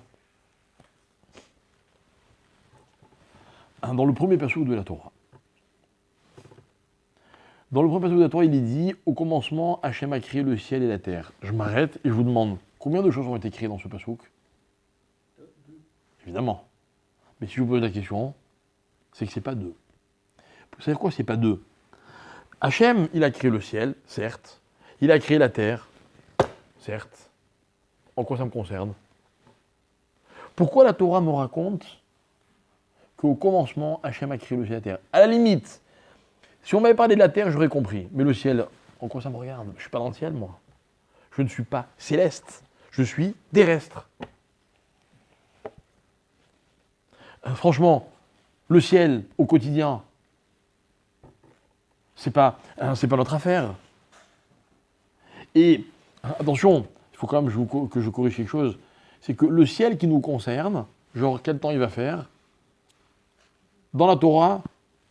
Dans le premier passouk de la Torah. Dans le premier passouk de la Torah, il est dit « Au commencement, Hachem a créé le ciel et la terre ». Je m'arrête et je vous demande, combien de choses ont été créées dans ce passouk? Évidemment. Mais si je vous pose la question, c'est que c'est pas 2. Vous savez quoi, c'est pas 2? Hachem, il a créé le ciel, certes. Il a créé la terre, certes. En quoi ça me concerne? Pourquoi la Torah me raconte qu'au commencement, Hachem a créé le ciel et la terre? À la limite, si on m'avait parlé de la terre, j'aurais compris. Mais le ciel, en quoi ça me regarde? Je ne suis pas dans le ciel, moi. Je ne suis pas céleste. Je suis terrestre. Franchement, le ciel, au quotidien, c'est pas notre affaire. Et, attention, il faut quand même que je corrige quelque chose. C'est que le ciel qui nous concerne, genre quel temps il va faire, dans la Torah,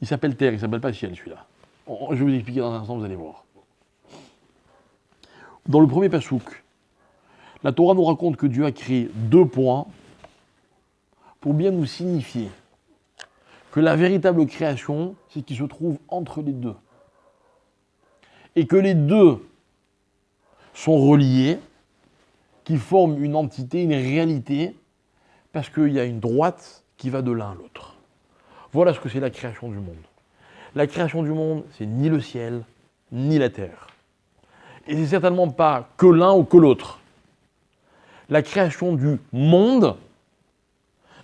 il s'appelle terre, il ne s'appelle pas ciel, celui-là. Je vais vous expliquer dans un instant, vous allez voir. Dans le premier passouk, la Torah nous raconte que Dieu a créé 2 points pour bien nous signifier que la véritable création, c'est ce qui se trouve entre les 2. Et que les 2 sont reliés, qui forment une entité, une réalité, parce qu'il y a une droite qui va de l'un à l'autre. Voilà ce que c'est la création du monde. La création du monde, c'est ni le ciel, ni la terre. Et c'est certainement pas que l'un ou que l'autre. La création du monde,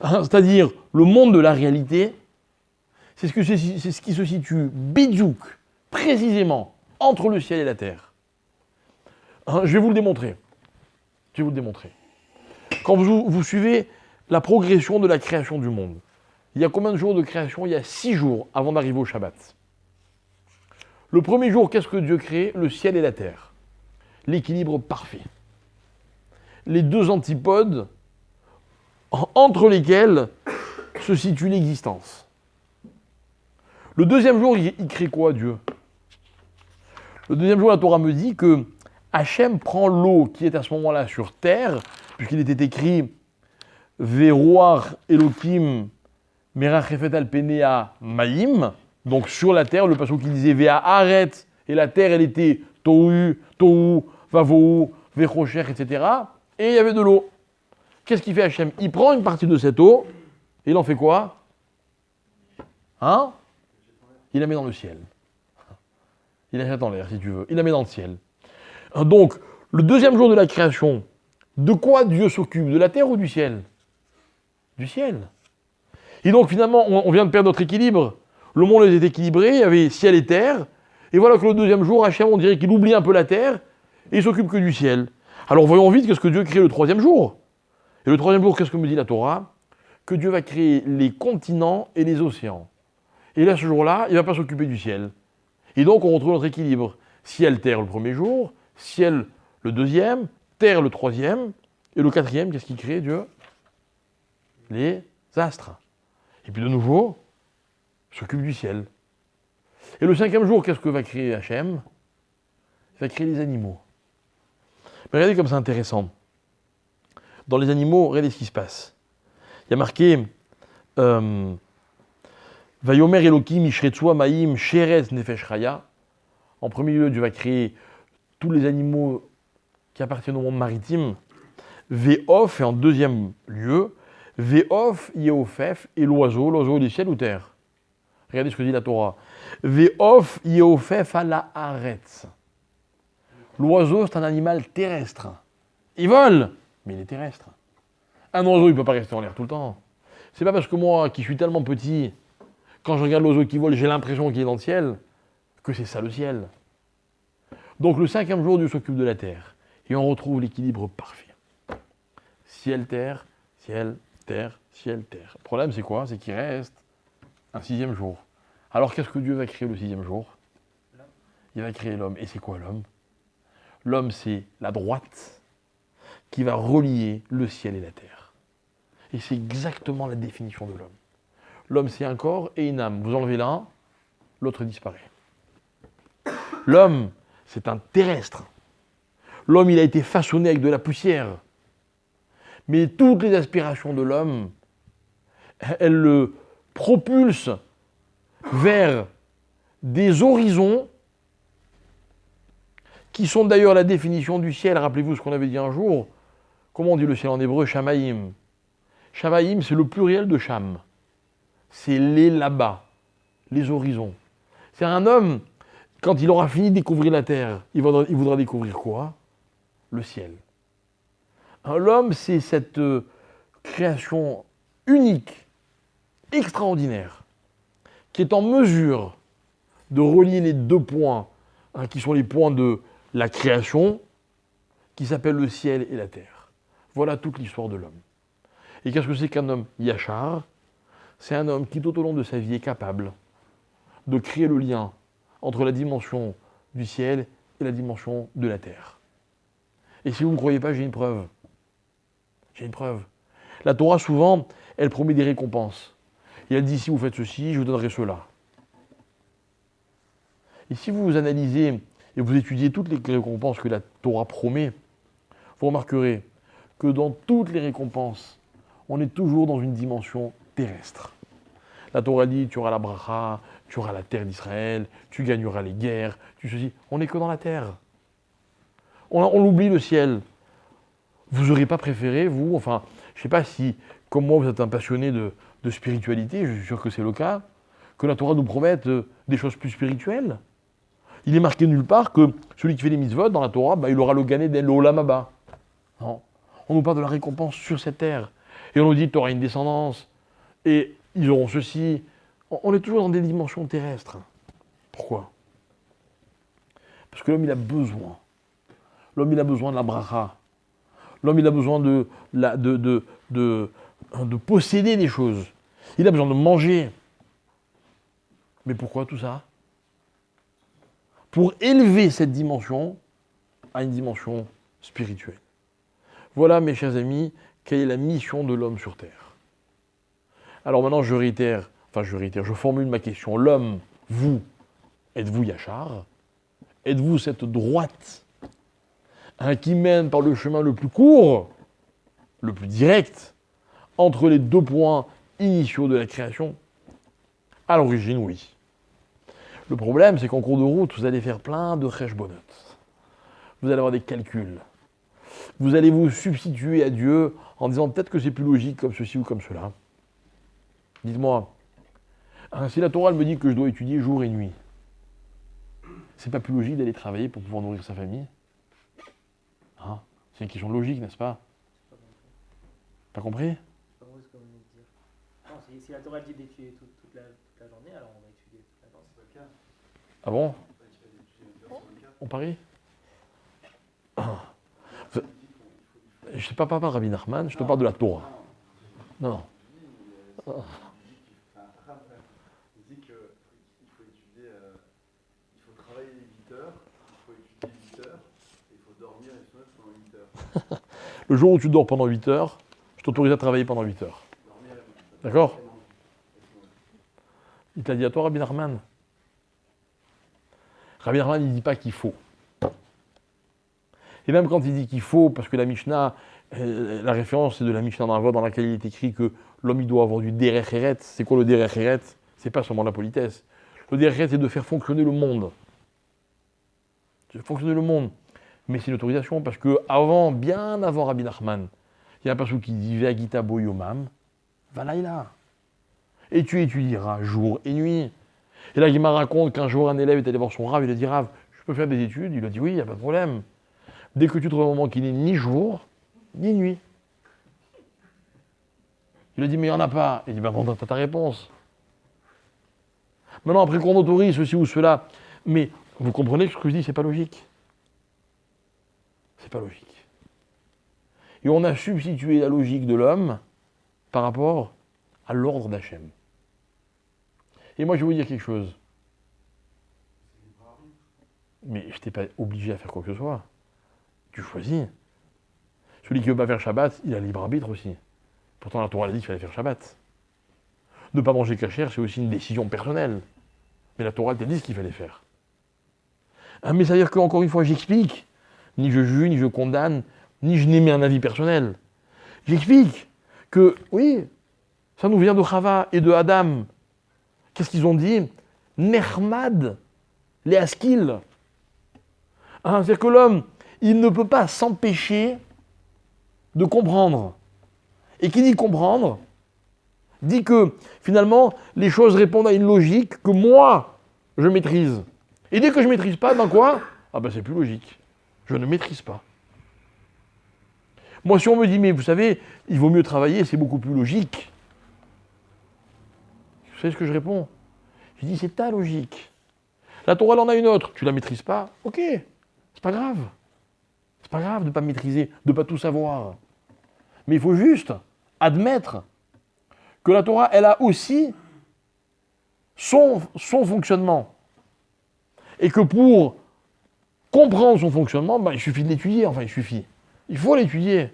c'est-à-dire le monde de la réalité, c'est ce qui se situe bidjouk, précisément, entre le ciel et la terre. Je vais vous le démontrer. Quand vous suivez la progression de la création du monde, il y a combien de jours de création? Il y a 6 jours avant d'arriver au Shabbat. Le premier jour, qu'est-ce que Dieu crée? Le ciel et la terre. L'équilibre parfait. Les 2 antipodes entre lesquels se situe l'existence. Le deuxième jour, il crée quoi, Dieu? Le deuxième jour, la Torah me dit que Hachem prend l'eau qui est à ce moment-là sur terre, puisqu'il était écrit Veroar Elohim Merachefet al Penea Maïm, donc sur la terre, le passage qui disait Vea Aret, et la terre, elle était Tohu, Vavou, Vechocher, etc. Et il y avait de l'eau. Qu'est-ce qu'il fait Hachem? Il prend une partie de cette eau, et il en fait quoi? Hein? Il la met dans le ciel. Il la jette en l'air, si tu veux. Il la met dans le ciel. Donc, le deuxième jour de la création, de quoi Dieu s'occupe? De la terre ou du ciel? Du ciel. Et donc, finalement, on vient de perdre notre équilibre. Le monde était équilibré, il y avait ciel et terre. Et voilà que le deuxième jour, Hachem, on dirait qu'il oublie un peu la terre, et il s'occupe que du ciel. Alors, voyons vite qu'est-ce que Dieu crée le troisième jour. Et le troisième jour, qu'est-ce que me dit la Torah? Que Dieu va créer les continents et les océans. Et là, ce jour-là, il ne va pas s'occuper du ciel. Et donc, on retrouve notre équilibre. Ciel-terre le premier jour, ciel le deuxième, terre le troisième, et le quatrième, qu'est-ce qu'il crée, Dieu? Les astres. Et puis de nouveau, il s'occupe du ciel. Et le cinquième jour, qu'est-ce que va créer Hachem? Il va créer les animaux. Mais regardez comme c'est intéressant. Dans les animaux, regardez ce qui se passe. Il y a marqué Vayomer Elohim Ishretzua Maïm Sheretz Nefesh Chaya. En premier lieu, Dieu va créer tous les animaux qui appartiennent au monde maritime. Ve'of, et en deuxième lieu, Ve'of Yeofef, et l'oiseau du ciel ou terre. Regardez ce que dit la Torah. Ve'of Yeofef ala Haaretz. L'oiseau, c'est un animal terrestre. Il vole, mais il est terrestre. Un oiseau, il ne peut pas rester en l'air tout le temps. C'est pas parce que moi, qui suis tellement petit, quand je regarde l'oiseau qui vole, j'ai l'impression qu'il est dans le ciel, que c'est ça le ciel. Donc le cinquième jour, Dieu s'occupe de la terre. Et on retrouve l'équilibre parfait. Ciel-terre, ciel-terre, ciel-terre. Le problème, c'est quoi? C'est qu'il reste un sixième jour. Alors qu'est-ce que Dieu va créer le sixième jour? Il va créer l'homme. Et c'est quoi l'homme? L'homme, c'est la droite qui va relier le ciel et la terre. Et c'est exactement la définition de l'homme. L'homme, c'est un corps et une âme. Vous enlevez l'un, l'autre disparaît. L'homme, c'est un terrestre. L'homme, il a été façonné avec de la poussière. Mais toutes les aspirations de l'homme, elles le propulsent vers des horizons qui sont d'ailleurs la définition du ciel. Rappelez-vous ce qu'on avait dit un jour. Comment on dit le ciel en hébreu? Shamaïm. Shamaïm, c'est le pluriel de Sham. C'est les là-bas, les horizons. C'est un homme, quand il aura fini de découvrir la terre, il voudra découvrir quoi? Le ciel. L'homme, c'est cette création unique, extraordinaire, qui est en mesure de relier les deux points, qui sont les points de la création, qui s'appellent le ciel et la terre. Voilà toute l'histoire de l'homme. Et qu'est-ce que c'est qu'un homme Yachar? C'est un homme qui, tout au long de sa vie, est capable de créer le lien entre la dimension du ciel et la dimension de la terre. Et si vous ne me croyez pas, j'ai une preuve. J'ai une preuve. La Torah, souvent, elle promet des récompenses. Et elle dit, si vous faites ceci, je vous donnerai cela. Et si vous analysez et vous étudiez toutes les récompenses que la Torah promet, vous remarquerez que dans toutes les récompenses, on est toujours dans une dimension terrestre. La Torah dit, tu auras la bracha, tu auras la terre d'Israël, tu gagneras les guerres, tu ceci. On n'est que dans la terre. On oublie le ciel. Vous n'aurez pas préféré, vous, enfin, je ne sais pas si, comme moi, vous êtes un passionné de spiritualité, je suis sûr que c'est le cas, que la Torah nous promette des choses plus spirituelles. Il est marqué nulle part que celui qui fait les mitzvot dans la Torah, il aura le Gan Eden, le Olam Haba. Non. On nous parle de la récompense sur cette terre. Et on nous dit, tu auras une descendance, et ils auront ceci. On est toujours dans des dimensions terrestres. Pourquoi? Parce que l'homme, il a besoin. L'homme, il a besoin de la bracha. L'homme, il a besoin de posséder des choses. Il a besoin de manger. Mais pourquoi tout ça? Pour élever cette dimension à une dimension spirituelle. Voilà, mes chers amis, quelle est la mission de l'homme sur Terre. Alors maintenant, je formule ma question. L'homme, vous, êtes-vous Yachar? Êtes-vous cette droite qui mène par le chemin le plus court, le plus direct, entre les deux points initiaux de la création? À l'origine, oui. Le problème, c'est qu'en cours de route, vous allez faire plein de cheshbonot. Vous allez avoir des calculs. Vous allez vous substituer à Dieu en disant peut-être que c'est plus logique comme ceci ou comme cela. Dites-moi, si la Torah elle me dit que je dois étudier jour et nuit, c'est pas plus logique d'aller travailler pour pouvoir nourrir sa famille? Hein? C'est une question de logique, n'est-ce pas? Pas compris? Je sais pas ce que vous venez de dire. Non, si la Torah dit d'étudier toute la journée, alors on va étudier toute la journée. C'est pas le cas. Ah bon? On parie? Je ne sais pas de Rabbi Nachman, je te parle de la Torah. Non. Il dit qu'il faut étudier, il faut travailler 8 heures, il faut étudier 8 heures, et il faut dormir et se mettre pendant 8 heures. Le jour où tu dors pendant 8 heures, je t'autorise à travailler pendant 8 heures. D'accord? Il t'a dit à toi, Rabbi Nachman? Rabbi Nachman, il ne dit pas qu'il faut. Et même quand il dit qu'il faut, parce que la Mishnah, la référence c'est de la Mishnah dans la voie dans laquelle il est écrit que l'homme il doit avoir du derech eret. C'est quoi le derech eret? C'est pas seulement la politesse. Le derech eret c'est de faire fonctionner le monde. De faire fonctionner le monde. Mais c'est une autorisation parce que bien avant Rabbi Nachman, il y a un passage qui dit Ve'agita bo yomam, valaïla. Et tu étudieras jour et nuit. Et là, il m'a raconte qu'un jour un élève est allé voir son Rav, il a dit Rav, je peux faire des études? Il a dit oui, il n'y a pas de problème. Dès que tu trouves un moment qui n'est ni jour, ni nuit. Il a dit, mais il n'y en a pas. Il dit, ben non, t'as ta réponse. Maintenant, après qu'on autorise ceci ou cela, mais vous comprenez que ce que je dis, c'est pas logique. C'est pas logique. Et on a substitué la logique de l'homme par rapport à l'ordre d'Hachem. Et moi, je vais vous dire quelque chose. Mais je t'ai pas obligé à faire quoi que ce soit. Tu choisis. Celui qui ne veut pas faire Shabbat, il a libre arbitre aussi. Pourtant, la Torah a dit qu'il fallait faire Shabbat. Ne pas manger cachère, c'est aussi une décision personnelle. Mais la Torah t'a dit ce qu'il fallait faire. Mais ça veut dire qu'encore une fois, j'explique. Ni je juge, ni je condamne, ni je n'émets un avis personnel. J'explique que, oui, ça nous vient de Chava et de Adam. Qu'est-ce qu'ils ont dit? Nehmad, les Askil. C'est-à-dire que l'homme, il ne peut pas s'empêcher de comprendre. Et qui dit comprendre, dit que finalement, les choses répondent à une logique que moi, je maîtrise. Et dès que je ne maîtrise pas, ben quoi? C'est plus logique. Je ne maîtrise pas. Moi, si on me dit, mais vous savez, il vaut mieux travailler, c'est beaucoup plus logique. Vous savez ce que je réponds? Je dis, c'est ta logique. La Torah, elle en a une autre. Tu la maîtrises pas? Ok, c'est pas grave. C'est pas grave de ne pas maîtriser, de ne pas tout savoir. Mais il faut juste admettre que la Torah, elle a aussi son fonctionnement. Et que pour comprendre son fonctionnement, il suffit de l'étudier. Il faut l'étudier.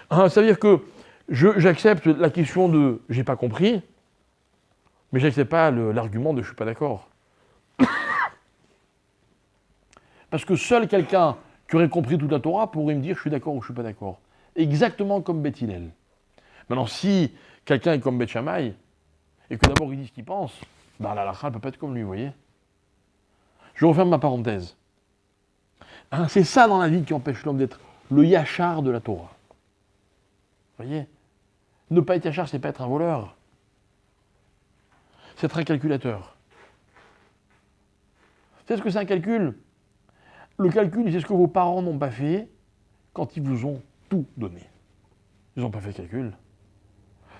Ça veut dire que j'accepte la question de « j'ai pas compris », mais je n'accepte pas l'argument de « je suis pas d'accord ». Parce que seul quelqu'un qui aurait compris toute la Torah pourrait me dire « je suis d'accord » ou « je suis pas d'accord ». Exactement comme Beth Hillel. Maintenant, si quelqu'un est comme Beth Shammai, et que d'abord il dit ce qu'il pense, la halakha ne peut pas être comme lui, vous voyez. Je referme ma parenthèse. C'est ça dans la vie qui empêche l'homme d'être le yachar de la Torah. Vous voyez? Ne pas être yachar, c'est pas être un voleur. C'est être un calculateur. C'est ce que c'est un calcul? Le calcul, c'est ce que vos parents n'ont pas fait quand ils vous ont tout donné. Ils n'ont pas fait de calcul.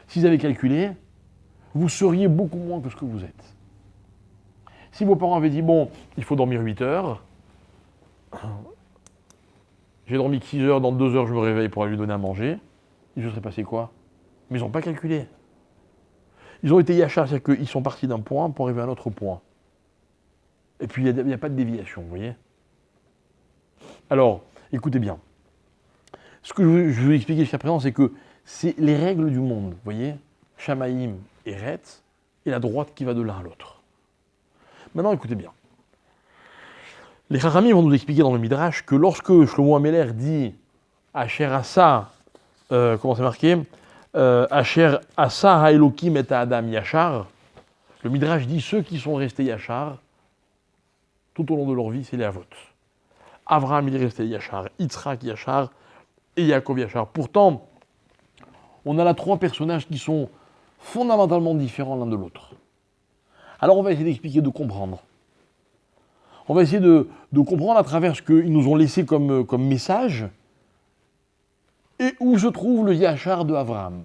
S'ils avaient calculé, vous seriez beaucoup moins que ce que vous êtes. Si vos parents avaient dit, bon, il faut dormir 8 heures, j'ai dormi 6 heures, dans 2 heures je me réveille pour aller lui donner à manger, il se serait passé quoi? Mais ils n'ont pas calculé. Ils ont été yachar, c'est-à-dire qu'ils sont partis d'un point pour arriver à un autre point. Et puis il n'y a pas de déviation, vous voyez? Alors, écoutez bien. Ce que je vais expliquer jusqu'à présent, c'est que c'est les règles du monde, vous voyez, Shamaïm et Retz, et la droite qui va de l'un à l'autre. Maintenant, écoutez bien. Les Chachamim vont nous expliquer dans le Midrash que lorsque Shlomo Améler dit Asher Asa, comment c'est marqué Asher Asa Haelokim et Adam Yachar, le Midrash dit ceux qui sont restés Yachar, tout au long de leur vie, c'est les Avot. Avraham, il est resté Yachar, Yitzhak Yachar et Yaakov Yachar. Pourtant, on a là trois personnages qui sont fondamentalement différents l'un de l'autre. Alors on va essayer d'expliquer, de comprendre. On va essayer de comprendre à travers ce qu'ils nous ont laissé comme message et où se trouve le Yachar de Avraham.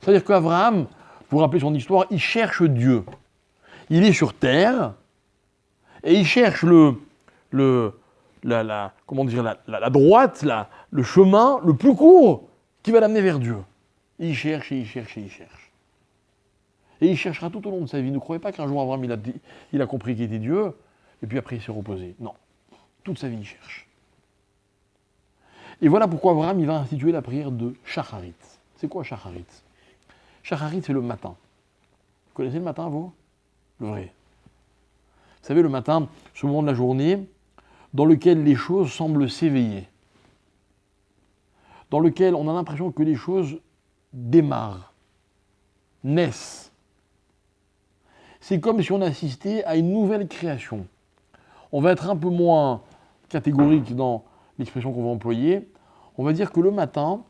C'est-à-dire qu'Avraham, vous vous rappelez son histoire, il cherche Dieu. Il est sur terre et il cherche la droite, le chemin le plus court qui va l'amener vers Dieu. Il cherche et il cherche et il cherche. Et il cherchera tout au long de sa vie. Ne croyez pas qu'un jour Abraham il a compris qu'il était Dieu et puis après il s'est reposé. Non. Toute sa vie il cherche. Et voilà pourquoi Abraham il va instituer la prière de Shacharit. C'est quoi Shacharit? Shacharit c'est le matin. Vous connaissez le matin vous? Le vrai. Vous savez le matin, ce moment de la journée dans lequel les choses semblent s'éveiller. Dans lequel on a l'impression que les choses démarrent, naissent. C'est comme si on assistait à une nouvelle création. On va être un peu moins catégorique dans l'expression qu'on va employer. On va dire que le matin,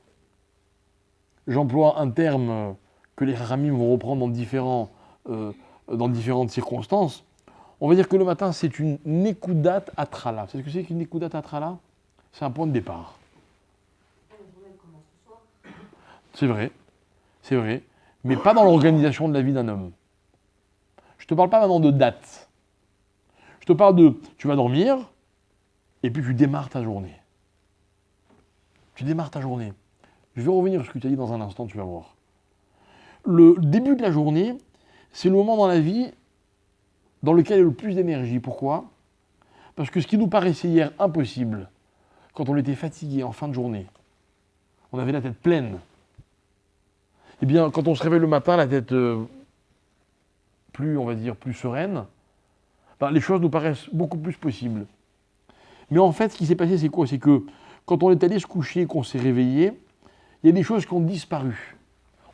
j'emploie un terme que les Chachamim vont reprendre dans différentes circonstances. On va dire que le matin, c'est une Nekudat Atrala. Vous savez ce que c'est qu'une Nekudat Atrala? C'est un point de départ. C'est vrai, mais pas dans l'organisation de la vie d'un homme. Je ne te parle pas maintenant de date. Je te parle de, tu vas dormir, et puis tu démarres ta journée. Tu démarres ta journée. Je vais revenir sur ce que tu as dit dans un instant, tu vas voir. Le début de la journée, c'est le moment dans la vie dans lequel il y a le plus d'énergie. Pourquoi? Parce que ce qui nous paraissait hier impossible, quand on était fatigué en fin de journée, on avait la tête pleine. Eh bien, quand on se réveille le matin, la tête plus sereine, les choses nous paraissent beaucoup plus possibles. Mais en fait, ce qui s'est passé, c'est quoi? C'est que quand on est allé se coucher et qu'on s'est réveillé, il y a des choses qui ont disparu.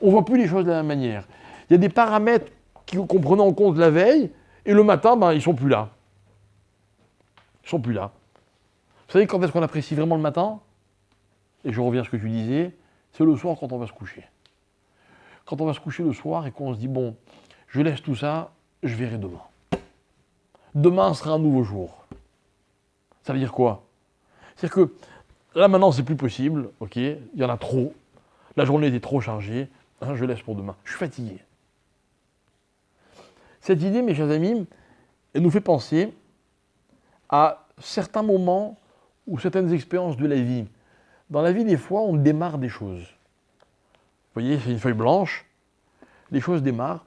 On ne voit plus les choses de la même manière. Il y a des paramètres qu'on prenait en compte la veille, et le matin, ils ne sont plus là. Ils ne sont plus là. Vous savez quand est-ce qu'on apprécie vraiment le matin? Et je reviens à ce que tu disais, c'est le soir quand on va se coucher. Quand on va se coucher le soir et qu'on se dit, bon, je laisse tout ça, je verrai demain. Demain sera un nouveau jour. Ça veut dire quoi? C'est-à-dire que là maintenant c'est plus possible, ok, il y en a trop, la journée était trop chargée, je laisse pour demain, je suis fatigué. Cette idée, mes chers amis, elle nous fait penser à certains moments ou certaines expériences de la vie. Dans la vie, des fois, on démarre des choses. Vous voyez, c'est une feuille blanche, les choses démarrent.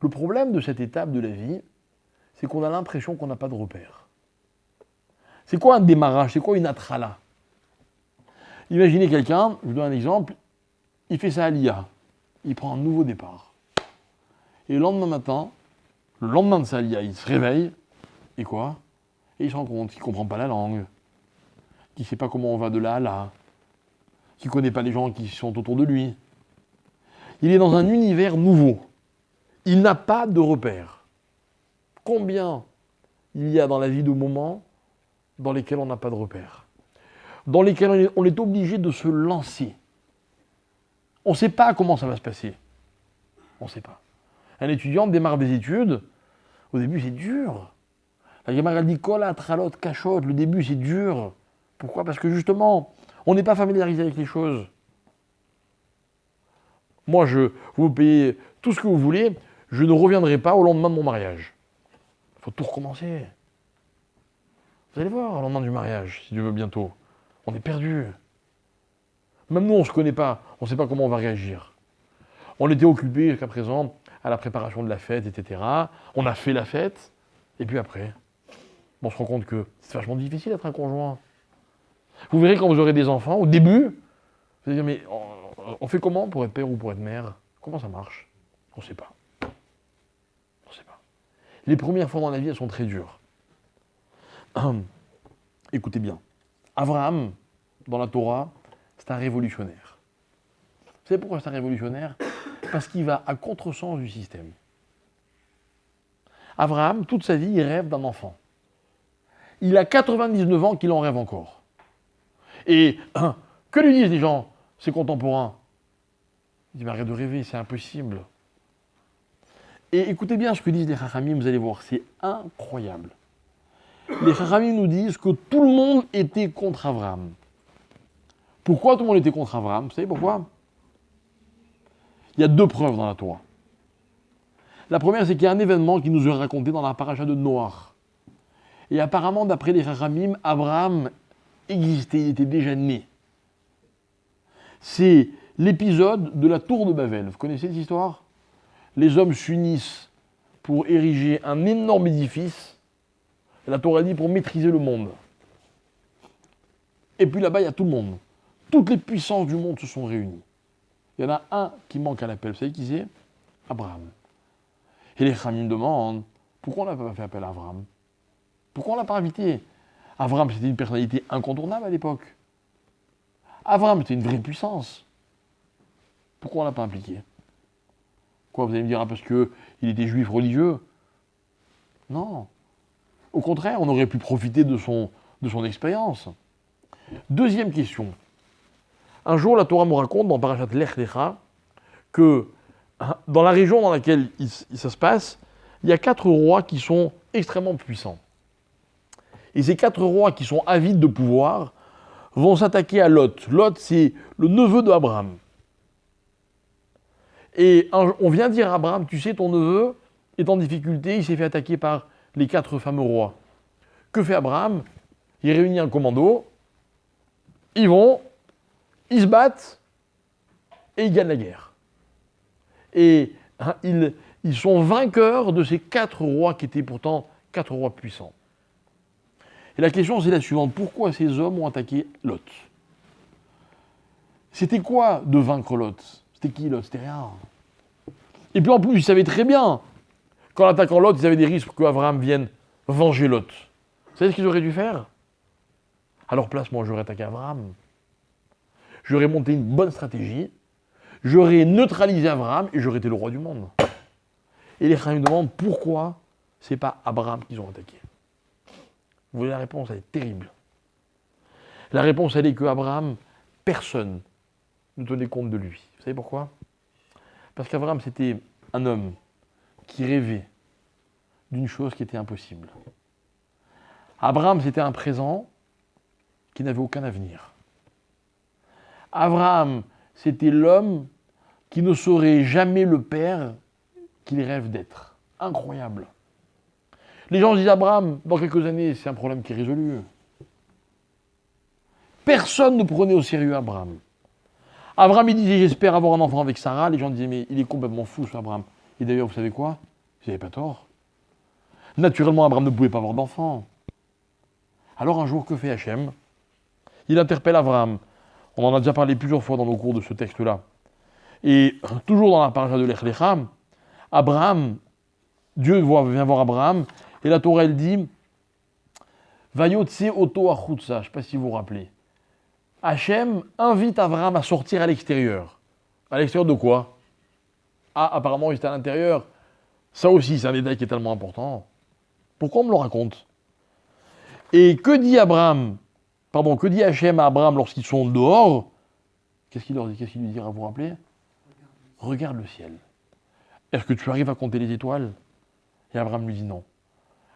Le problème de cette étape de la vie, c'est qu'on a l'impression qu'on n'a pas de repère. C'est quoi un démarrage? C'est quoi une atrala? Imaginez quelqu'un, je vous donne un exemple, il fait ça à l'IA, il prend un nouveau départ. Et le lendemain matin, le lendemain de sa l'IA, il se réveille, et quoi? Et il se rend compte qu'il ne comprend pas la langue, qu'il ne sait pas comment on va de là à là, qu'il ne connaît pas les gens qui sont autour de lui. Il est dans un univers nouveau. Il n'a pas de repère. Combien il y a dans la vie de moments dans lesquels on n'a pas de repère, dans lesquels on est obligé de se lancer. On ne sait pas comment ça va se passer. On ne sait pas. Un étudiant démarre des études, au début c'est dur. La Gemara elle dit Kola, Tralot, Kachot, le début c'est dur. Pourquoi? Parce que justement, on n'est pas familiarisé avec les choses. Moi, vous me payez tout ce que vous voulez, je ne reviendrai pas au lendemain de mon mariage. Il faut tout recommencer. Vous allez voir, au lendemain du mariage, si Dieu veut bientôt. On est perdu. Même nous, on ne se connaît pas, on ne sait pas comment on va réagir. On était occupés jusqu'à présent à la préparation de la fête, etc. On a fait la fête, et puis après, on se rend compte que c'est vachement difficile d'être un conjoint. Vous verrez quand vous aurez des enfants, au début, vous allez dire, mais on fait comment pour être père ou pour être mère? Comment ça marche? On ne sait pas. On ne sait pas. Les premières fois dans la vie, elles sont très dures. Écoutez bien. Abraham, dans la Torah, c'est un révolutionnaire. Vous savez pourquoi c'est un révolutionnaire? Parce qu'il va à contresens du système. Abraham, toute sa vie, il rêve d'un enfant. Il a 99 ans qu'il en rêve encore. Et que lui disent les gens, ses contemporains? Il dit, mais arrête de rêver, c'est impossible. Et écoutez bien ce que disent les Chachamim, vous allez voir, c'est incroyable. Les Chachamim nous disent que tout le monde était contre Abraham. Pourquoi tout le monde était contre Abraham? Vous savez pourquoi? Il y a 2 preuves dans la Torah. La première, c'est qu'il y a un événement qui nous est raconté dans la paracha de Noach. Et apparemment, d'après les Chachamim, Abraham existait, il était déjà né. C'est l'épisode de la tour de Babel. Vous connaissez cette histoire? Les hommes s'unissent pour ériger un énorme édifice. La Torah dit pour maîtriser le monde. Et puis là-bas, il y a tout le monde. Toutes les puissances du monde se sont réunies. Il y en a un qui manque à l'appel. Vous savez qui c'est? Abraham. Et les Chachamim demandent, pourquoi on n'a pas fait appel à Abraham? Pourquoi on ne l'a pas invité? Abraham, c'était une personnalité incontournable à l'époque. Abraham, c'était une vraie puissance. Pourquoi on ne l'a pas impliqué? Quoi, vous allez me dire, parce qu'il était juif religieux? Non. Au contraire, on aurait pu profiter de son expérience. Deuxième question. Un jour, la Torah me raconte, dans Parashat Lech Lecha, que dans la région dans laquelle ça se passe, il y a 4 rois qui sont extrêmement puissants. Et ces 4 rois qui sont avides de pouvoir vont s'attaquer à Lot. Lot, c'est le neveu d'Abraham. Et on vient dire à Abraham, tu sais, ton neveu est en difficulté, il s'est fait attaquer par les 4 fameux rois. Que fait Abraham? Il réunit un commando, ils se battent, et ils gagnent la guerre. Et ils sont vainqueurs de ces 4 rois qui étaient pourtant 4 rois puissants. Et la question, c'est la suivante. Pourquoi ces hommes ont attaqué Lot? C'était quoi de vaincre Lot? C'était qui Lot? C'était rien. Et puis en plus, ils savaient très bien qu'en attaquant Lot, ils avaient des risques qu'Abraham vienne venger Lot. Vous savez ce qu'ils auraient dû faire? À leur place, moi, j'aurais attaqué Abraham. J'aurais monté une bonne stratégie. J'aurais neutralisé Abraham et j'aurais été le roi du monde. Et les Chachamim me demandent pourquoi c'est pas Abraham qu'ils ont attaqué. Vous voyez la réponse, elle est terrible. La réponse, elle est que Abraham, personne ne tenait compte de lui. Vous savez pourquoi? Parce qu'Abraham, c'était un homme qui rêvait d'une chose qui était impossible. Abraham, c'était un présent qui n'avait aucun avenir. Abraham, c'était l'homme qui ne serait jamais le père qu'il rêve d'être. Incroyable. Les gens disent Abraham, dans quelques années, c'est un problème qui est résolu. Personne ne prenait au sérieux Abraham. Abraham, il disait, j'espère avoir un enfant avec Sarah. Les gens disaient, mais il est complètement fou, ce Abraham. Et d'ailleurs, vous savez quoi? Vous n'avez pas tort. Naturellement, Abraham ne pouvait pas avoir d'enfant. Alors un jour, que fait Hachem? Il interpelle Abraham. On en a déjà parlé plusieurs fois dans nos cours de ce texte-là. Et toujours dans la paracha de Lech Lecha, Abraham, Dieu vient voir Abraham, et la Torah, elle dit Vayotse oto achutza. Je ne sais pas si vous vous rappelez. Hachem invite Abraham à sortir à l'extérieur. À l'extérieur de quoi? Ah, apparemment, il était à l'intérieur. Ça aussi, c'est un détail qui est tellement important. Pourquoi on me le raconte? Et que dit Hachem à Abraham lorsqu'ils sont dehors? Qu'est-ce qu'il leur dit? Qu'est-ce qu'il lui dit, vous vous rappelez? Regarde le ciel. Est-ce que tu arrives à compter les étoiles? Et Abraham lui dit non.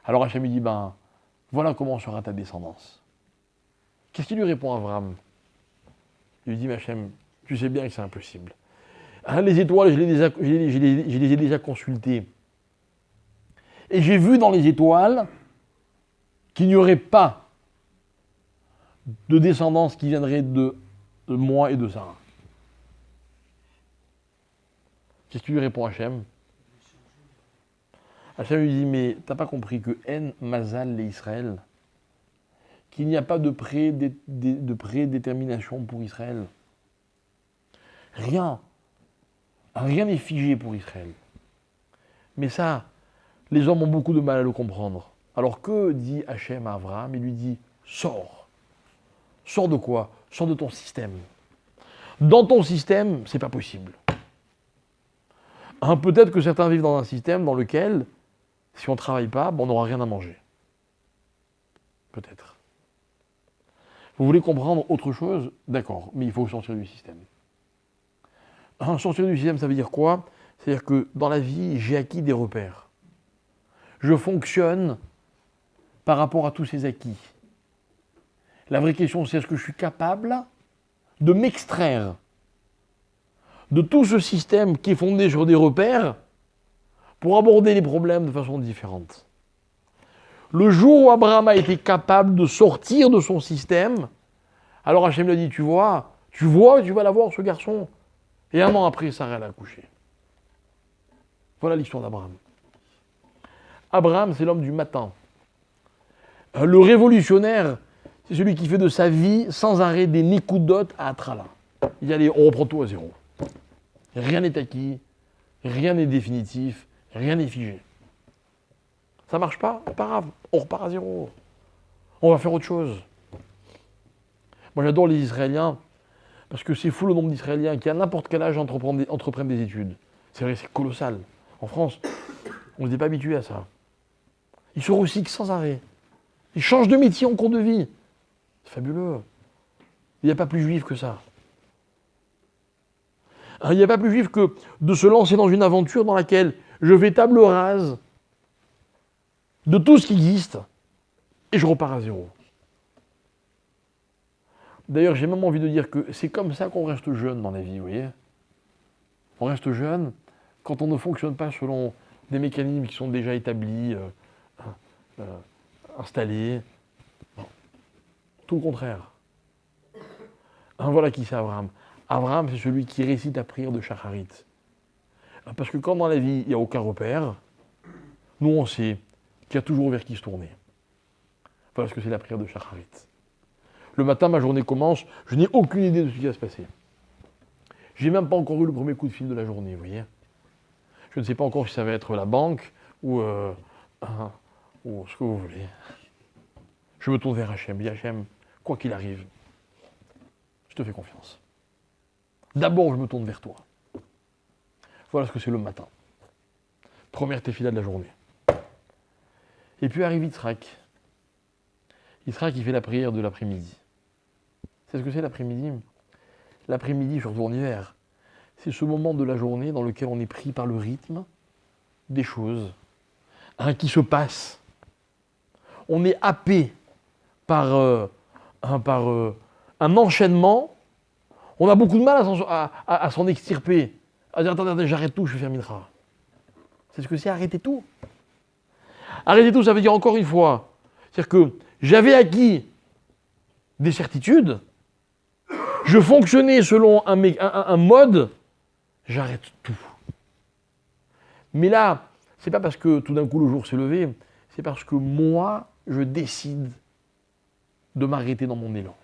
Alors Hachem lui dit, voilà comment sera ta descendance. Qu'est-ce qu'il lui répond à Abraham? Il lui dit, Hachem, tu sais bien que c'est impossible. Les étoiles, je les ai déjà consultées. Et j'ai vu dans les étoiles qu'il n'y aurait pas de descendance qui viendrait de moi et de Sarah. Qu'est-ce qu'il lui répond Hachem? Hachem lui dit, mais t'as pas compris que En Mazal les Israël, qu'il n'y a pas de prédétermination pour Israël. Rien. Rien n'est figé pour Israël. Mais ça, les hommes ont beaucoup de mal à le comprendre. Alors que dit Hachem à Abraham? Il lui dit, sors. Sors de quoi? Sors de ton système. Dans ton système, c'est pas possible. Peut-être que certains vivent dans un système dans lequel, si on ne travaille pas, on n'aura rien à manger. Peut-être. Vous voulez comprendre autre chose? D'accord, mais il faut sortir du système. Sortir du système, ça veut dire quoi? C'est-à-dire que dans la vie, j'ai acquis des repères. Je fonctionne par rapport à tous ces acquis. La vraie question, c'est est-ce que je suis capable de m'extraire de tout ce système qui est fondé sur des repères pour aborder les problèmes de façon différente. Le jour où Abraham a été capable de sortir de son système, alors Hachem lui a dit, tu vois, tu vas l'avoir ce garçon. Et un an après, Sarah l'a accouché. Voilà l'histoire d'Abraham. Abraham, c'est l'homme du matin. Le révolutionnaire, c'est celui qui fait de sa vie sans arrêt des nikoudot à Atrala. Il y a on reprend tout à zéro. Rien n'est acquis, rien n'est définitif, rien n'est figé. Ça marche pas, pas grave, on repart à zéro. On va faire autre chose. Moi j'adore les Israéliens, parce que c'est fou le nombre d'Israéliens qui à n'importe quel âge entreprennent des études. C'est vrai, c'est colossal. En France, on n'était pas habitué à ça. Ils se recyclent sans arrêt. Ils changent de métier en cours de vie. C'est fabuleux. Il n'y a pas plus juif que ça. Il n'y a pas plus juif que de se lancer dans une aventure dans laquelle je fais table rase de tout ce qui existe et je repars à zéro. D'ailleurs, j'ai même envie de dire que c'est comme ça qu'on reste jeune dans la vie, vous voyez. On reste jeune quand on ne fonctionne pas selon des mécanismes qui sont déjà établis, installés. Non. Tout le contraire. Voilà qui c'est Abraham. Abraham, c'est celui qui récite la prière de Shacharit. Parce que quand dans la vie, il n'y a aucun repère, nous on sait qu'il y a toujours vers qui se tourner. Voilà ce que c'est la prière de Shacharit. Le matin, ma journée commence, je n'ai aucune idée de ce qui va se passer. J'ai même pas encore eu le premier coup de fil de la journée, vous voyez. Je ne sais pas encore si ça va être la banque ou ce que vous voulez. Je me tourne vers Hachem. Je dis Hachem, quoi qu'il arrive, je te fais confiance. D'abord, je me tourne vers toi. Voilà ce que c'est le matin. Première tefila de la journée. Et puis arrive Yitzhak. Yitzhak, il fait la prière de l'après-midi. C'est ce que c'est l'après-midi? L'après-midi, surtout en hiver, c'est ce moment de la journée dans lequel on est pris par le rythme des choses qui se passent. On est happé par un enchaînement. On a beaucoup de mal à s'en extirper. À dire, attendez, j'arrête tout, je vais faire mincha. C'est ce que c'est arrêter tout. Arrêter tout, ça veut dire encore une fois, c'est-à-dire que j'avais acquis des certitudes, je fonctionnais selon un mode, j'arrête tout. Mais là, c'est pas parce que tout d'un coup le jour s'est levé, c'est parce que moi, je décide de m'arrêter dans mon élan.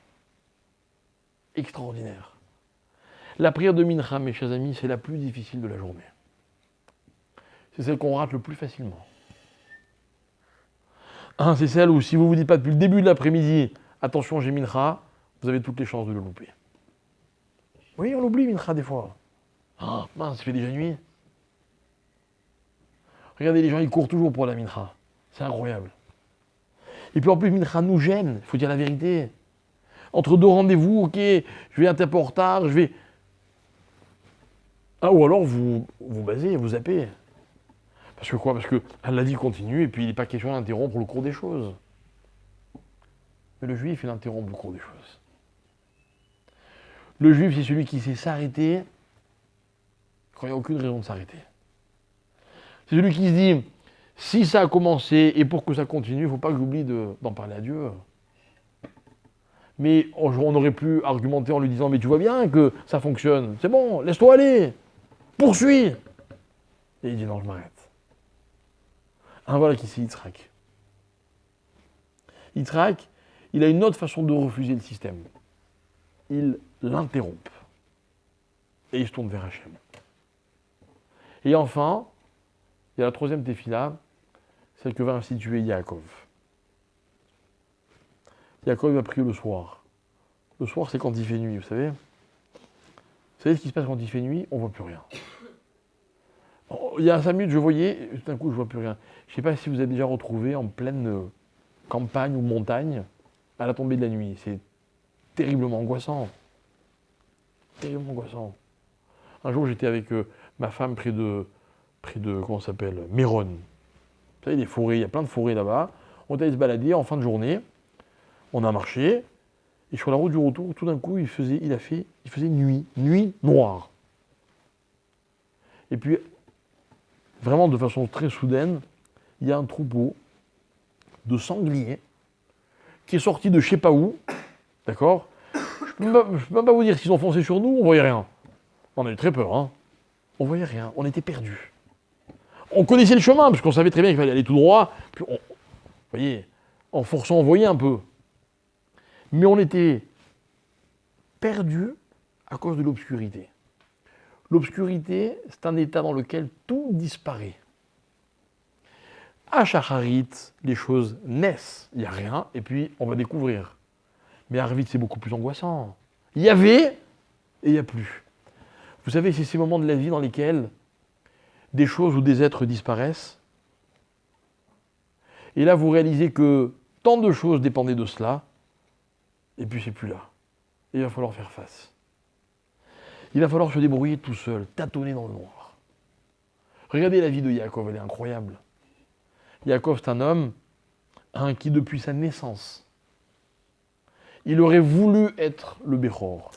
Extraordinaire. La prière de Mincha, mes chers amis, c'est la plus difficile de la journée. C'est celle qu'on rate le plus facilement. C'est celle où si vous ne vous dites pas depuis le début de l'après-midi, attention, j'ai Mincha, vous avez toutes les chances de le louper. Oui, on l'oublie Mincha des fois. Mince, ça fait déjà nuit. Regardez, les gens, ils courent toujours pour la Mincha. C'est incroyable. Et puis en plus, Mincha nous gêne, il faut dire la vérité. Entre deux rendez-vous, ok, je vais un peu en retard, je vais... ou alors vous basez, vous zappez. Parce que quoi? Parce que Allah dit continue, et puis il n'est pas question d'interrompre le cours des choses. Mais le juif, il interrompt le cours des choses. Le juif, c'est celui qui sait s'arrêter quand il n'y a aucune raison de s'arrêter. C'est celui qui se dit, si ça a commencé, et pour que ça continue, il ne faut pas que j'oublie d'en parler à Dieu. Mais on aurait pu argumenter en lui disant, mais tu vois bien que ça fonctionne, c'est bon, laisse-toi aller, poursuis. Et il dit, non, je m'arrête. Voilà qui c'est Yitzhak. Yitzhak, il a une autre façon de refuser le système. Il l'interrompt. Et il se tourne vers Hachem. Et enfin, il y a la troisième tefila, celle que va instituer Yaakov. Yaakov va prier le soir. Le soir, c'est quand il fait nuit, vous savez. Vous savez ce qui se passe quand il fait nuit? On ne voit plus rien. Il y a 5 minutes, je voyais, et tout d'un coup, je ne vois plus rien. Je ne sais pas si vous avez déjà retrouvé en pleine campagne ou montagne, à la tombée de la nuit. C'est terriblement angoissant. Terriblement angoissant. Un jour, j'étais avec ma femme près de comment ça s'appelle, Méron. Vous savez, des forêts, il y a plein de forêts là-bas. On est allé se balader en fin de journée. On a marché. Et sur la route du retour, tout d'un coup, il faisait nuit noire. Et puis, vraiment de façon très soudaine, il y a un troupeau de sangliers qui est sorti de je sais pas où, d'accord? Je ne peux même pas vous dire s'ils ont foncé sur nous, on voyait rien. On a eu très peur, hein. On voyait rien, on était perdus. On connaissait le chemin, parce qu'on savait très bien qu'il fallait aller tout droit. Puis vous voyez, en forçant, on voyait un peu. Mais on était perdus à cause de l'obscurité. L'obscurité, c'est un état dans lequel tout disparaît. À Shacharit, les choses naissent. Il n'y a rien, et puis on va découvrir. Mais à Arvit, c'est beaucoup plus angoissant. Il y avait, et il n'y a plus. Vous savez, c'est ces moments de la vie dans lesquels des choses ou des êtres disparaissent. Et là, vous réalisez que tant de choses dépendaient de cela, et puis c'est plus là. Et il va falloir faire face. Il va falloir se débrouiller tout seul, tâtonner dans le noir. Regardez la vie de Yaakov, elle est incroyable. Yaakov, c'est un homme qui, depuis sa naissance, il aurait voulu être le Béchor.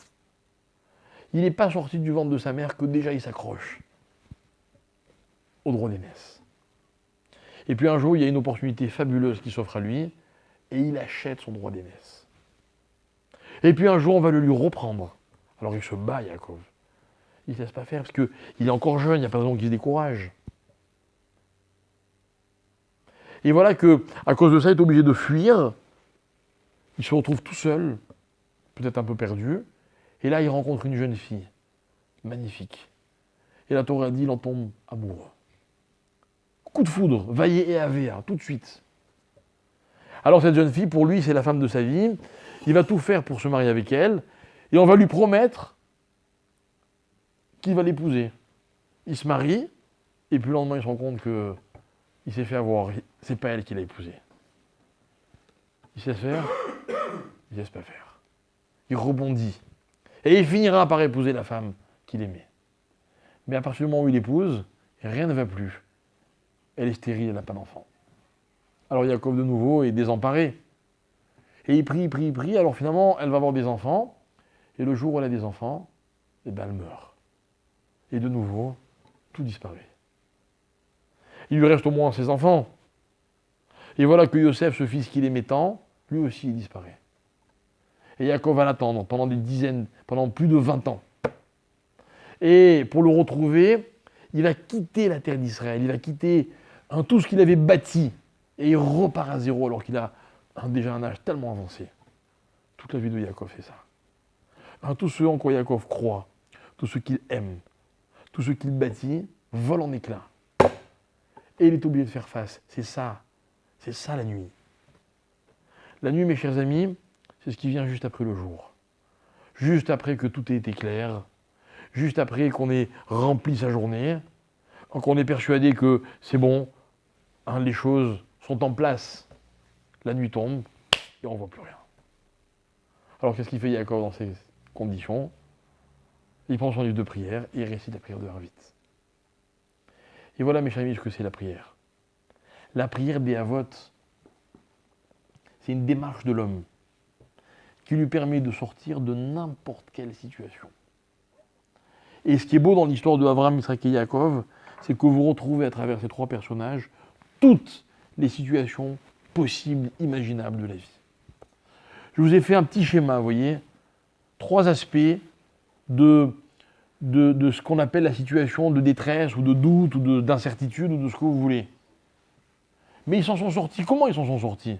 Il n'est pas sorti du ventre de sa mère que déjà il s'accroche au droit d'aînesse. Et puis un jour, il y a une opportunité fabuleuse qui s'offre à lui, et il achète son droit d'aînesse. Et puis un jour, on va le lui reprendre. Alors il se bat, Yaakov. Il ne se laisse pas faire, parce qu'il est encore jeune, il n'y a pas de raison qu'il se décourage. Et voilà que, à cause de ça, il est obligé de fuir. Il se retrouve tout seul, peut-être un peu perdu. Et là, il rencontre une jeune fille, magnifique. Et la Torah dit, il en tombe amoureux. Coup de foudre, vaillé et avéa, tout de suite. Alors cette jeune fille, pour lui, c'est la femme de sa vie. Il va tout faire pour se marier avec elle. Et on va lui promettre qu'il va l'épouser. Il se marie, et puis le lendemain, il se rend compte qu'il s'est fait avoir. C'est pas elle qui l'a épousé. Il sait faire, il ne laisse pas faire. Il rebondit. Et il finira par épouser la femme qu'il aimait. Mais à partir du moment où il épouse, rien ne va plus. Elle est stérile, elle n'a pas d'enfant. Alors Yaakov de nouveau est désemparé. Et il prie, alors finalement, elle va avoir des enfants. Et le jour où elle a des enfants, eh ben, elle meurt. Et de nouveau, tout disparaît. Il lui reste au moins ses enfants. Et voilà que Yosef, ce fils qu'il aimait tant, lui aussi il disparaît. Et Yaakov va l'attendre pendant plus de 20 ans. Et pour le retrouver, il va quitter la terre d'Israël, il va quitter tout ce qu'il avait bâti, et il repart à zéro alors qu'il a déjà un âge tellement avancé. Toute la vie de Yaakov, c'est ça. Tout ce en quoi Yaakov croit, tout ce qu'il aime, tout ce qu'il bâtit, vole en éclats. Et il est obligé de faire face. C'est ça la nuit. La nuit, mes chers amis, c'est ce qui vient juste après le jour. Juste après que tout ait été clair, juste après qu'on ait rempli sa journée, qu'on ait persuadé que c'est bon, les choses sont en place. La nuit tombe et on ne voit plus rien. Alors qu'est-ce qu'il fait Yaakov dans ces conditions? Il prend son livre de prière et il récite la prière de Harvit. Et voilà, mes chers amis, ce que c'est la prière. La prière des Havot, c'est une démarche de l'homme qui lui permet de sortir de n'importe quelle situation. Et ce qui est beau dans l'histoire de Abraham, Yitzhak et Yaakov, c'est que vous retrouvez à travers ces 3 personnages toutes les situations possibles, imaginables de la vie. Je vous ai fait un petit schéma, vous voyez, 3 aspects de ce qu'on appelle la situation de détresse ou de doute ou d'incertitude ou de ce que vous voulez. Mais ils s'en sont sortis. Comment ils s'en sont sortis?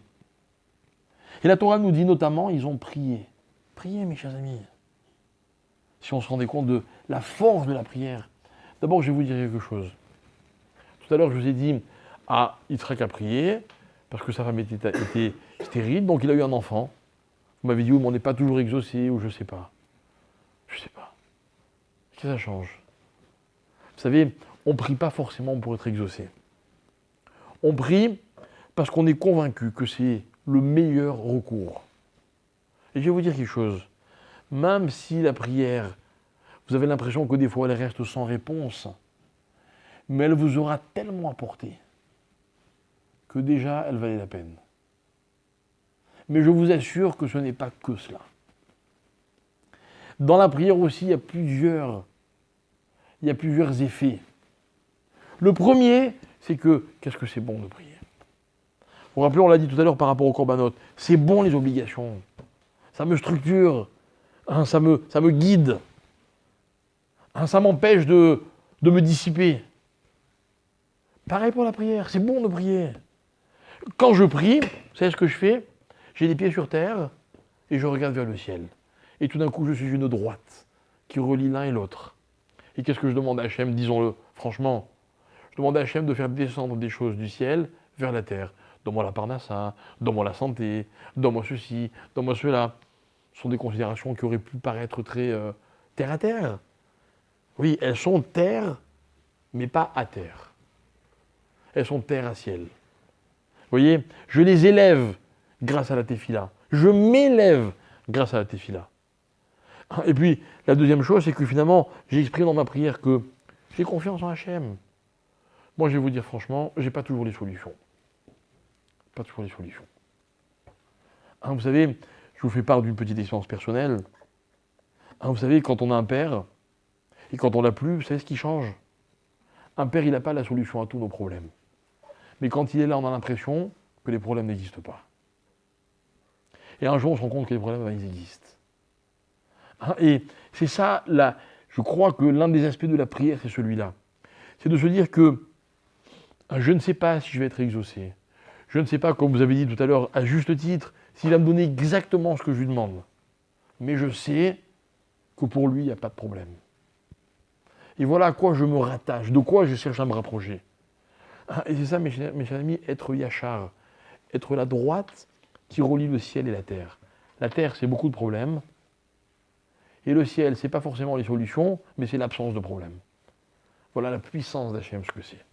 Et la Torah nous dit notamment, ils ont prié. Priez, mes chers amis. Si on se rendait compte de la force de la prière. D'abord, je vais vous dire quelque chose. Tout à l'heure, je vous ai dit, Yitzhak a prié, parce que sa femme était stérile, donc il a eu un enfant. Vous m'avez dit, oui, mais on n'est pas toujours exaucé, ou je ne sais pas. Je ne sais pas. Qu'est-ce que ça change? Vous savez, on ne prie pas forcément pour être exaucé. On prie parce qu'on est convaincu que c'est le meilleur recours. Et je vais vous dire quelque chose. Même si la prière, vous avez l'impression que des fois elle reste sans réponse, mais elle vous aura tellement apporté que déjà elle valait la peine. Mais je vous assure que ce n'est pas que cela. Dans la prière aussi, il y a plusieurs effets. Le premier, c'est que, qu'est-ce que c'est bon de prier? Vous vous rappelez, on l'a dit tout à l'heure par rapport au korbanot, c'est bon les obligations. Ça me structure, hein, ça me guide, hein, ça m'empêche de me dissiper. Pareil pour la prière, c'est bon de prier. Quand je prie, vous savez ce que je fais? J'ai les pieds sur terre et je regarde vers le ciel. Et tout d'un coup, je suis une droite qui relie l'un et l'autre. Et qu'est-ce que je demande à Hachem, disons-le franchement? Je demande à Hachem de faire descendre des choses du ciel vers la terre. Donne-moi la parnassa, donne-moi la santé, donne-moi ceci, donne-moi cela. Ce sont des considérations qui auraient pu paraître très terre à terre. Oui, elles sont terre, mais pas à terre. Elles sont terre à ciel. Vous voyez, je les élève grâce à la tefila. Je m'élève grâce à la tefila. Et puis, la deuxième chose, c'est que finalement, j'exprime dans ma prière que j'ai confiance en Hachem. Moi, je vais vous dire franchement, j'ai pas toujours les solutions. Pas toujours les solutions. Hein, vous savez, je vous fais part d'une petite expérience personnelle. Hein, vous savez, quand on a un père, et quand on l'a plus, vous savez ce qui change? Un père, il n'a pas la solution à tous nos problèmes. Mais quand il est là, on a l'impression que les problèmes n'existent pas. Et un jour, on se rend compte que les problèmes, ils existent. Hein, et c'est ça, je crois que l'un des aspects de la prière, c'est celui-là. C'est de se dire que je ne sais pas si je vais être exaucé. Je ne sais pas, comme vous avez dit tout à l'heure, à juste titre, s'il va me donner exactement ce que je lui demande. Mais je sais que pour lui, il n'y a pas de problème. Et voilà à quoi je me rattache, de quoi je cherche à me rapprocher. Et c'est ça, mes chers amis, être yachar, être la droite qui relie le ciel et la terre. La terre, c'est beaucoup de problèmes. Et le ciel, c'est pas forcément les solutions, mais c'est l'absence de problèmes. Voilà la puissance d'Hachem, ce que c'est.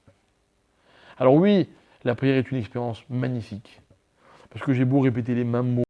Alors oui, la prière est une expérience magnifique. Parce que j'ai beau répéter les mêmes mots,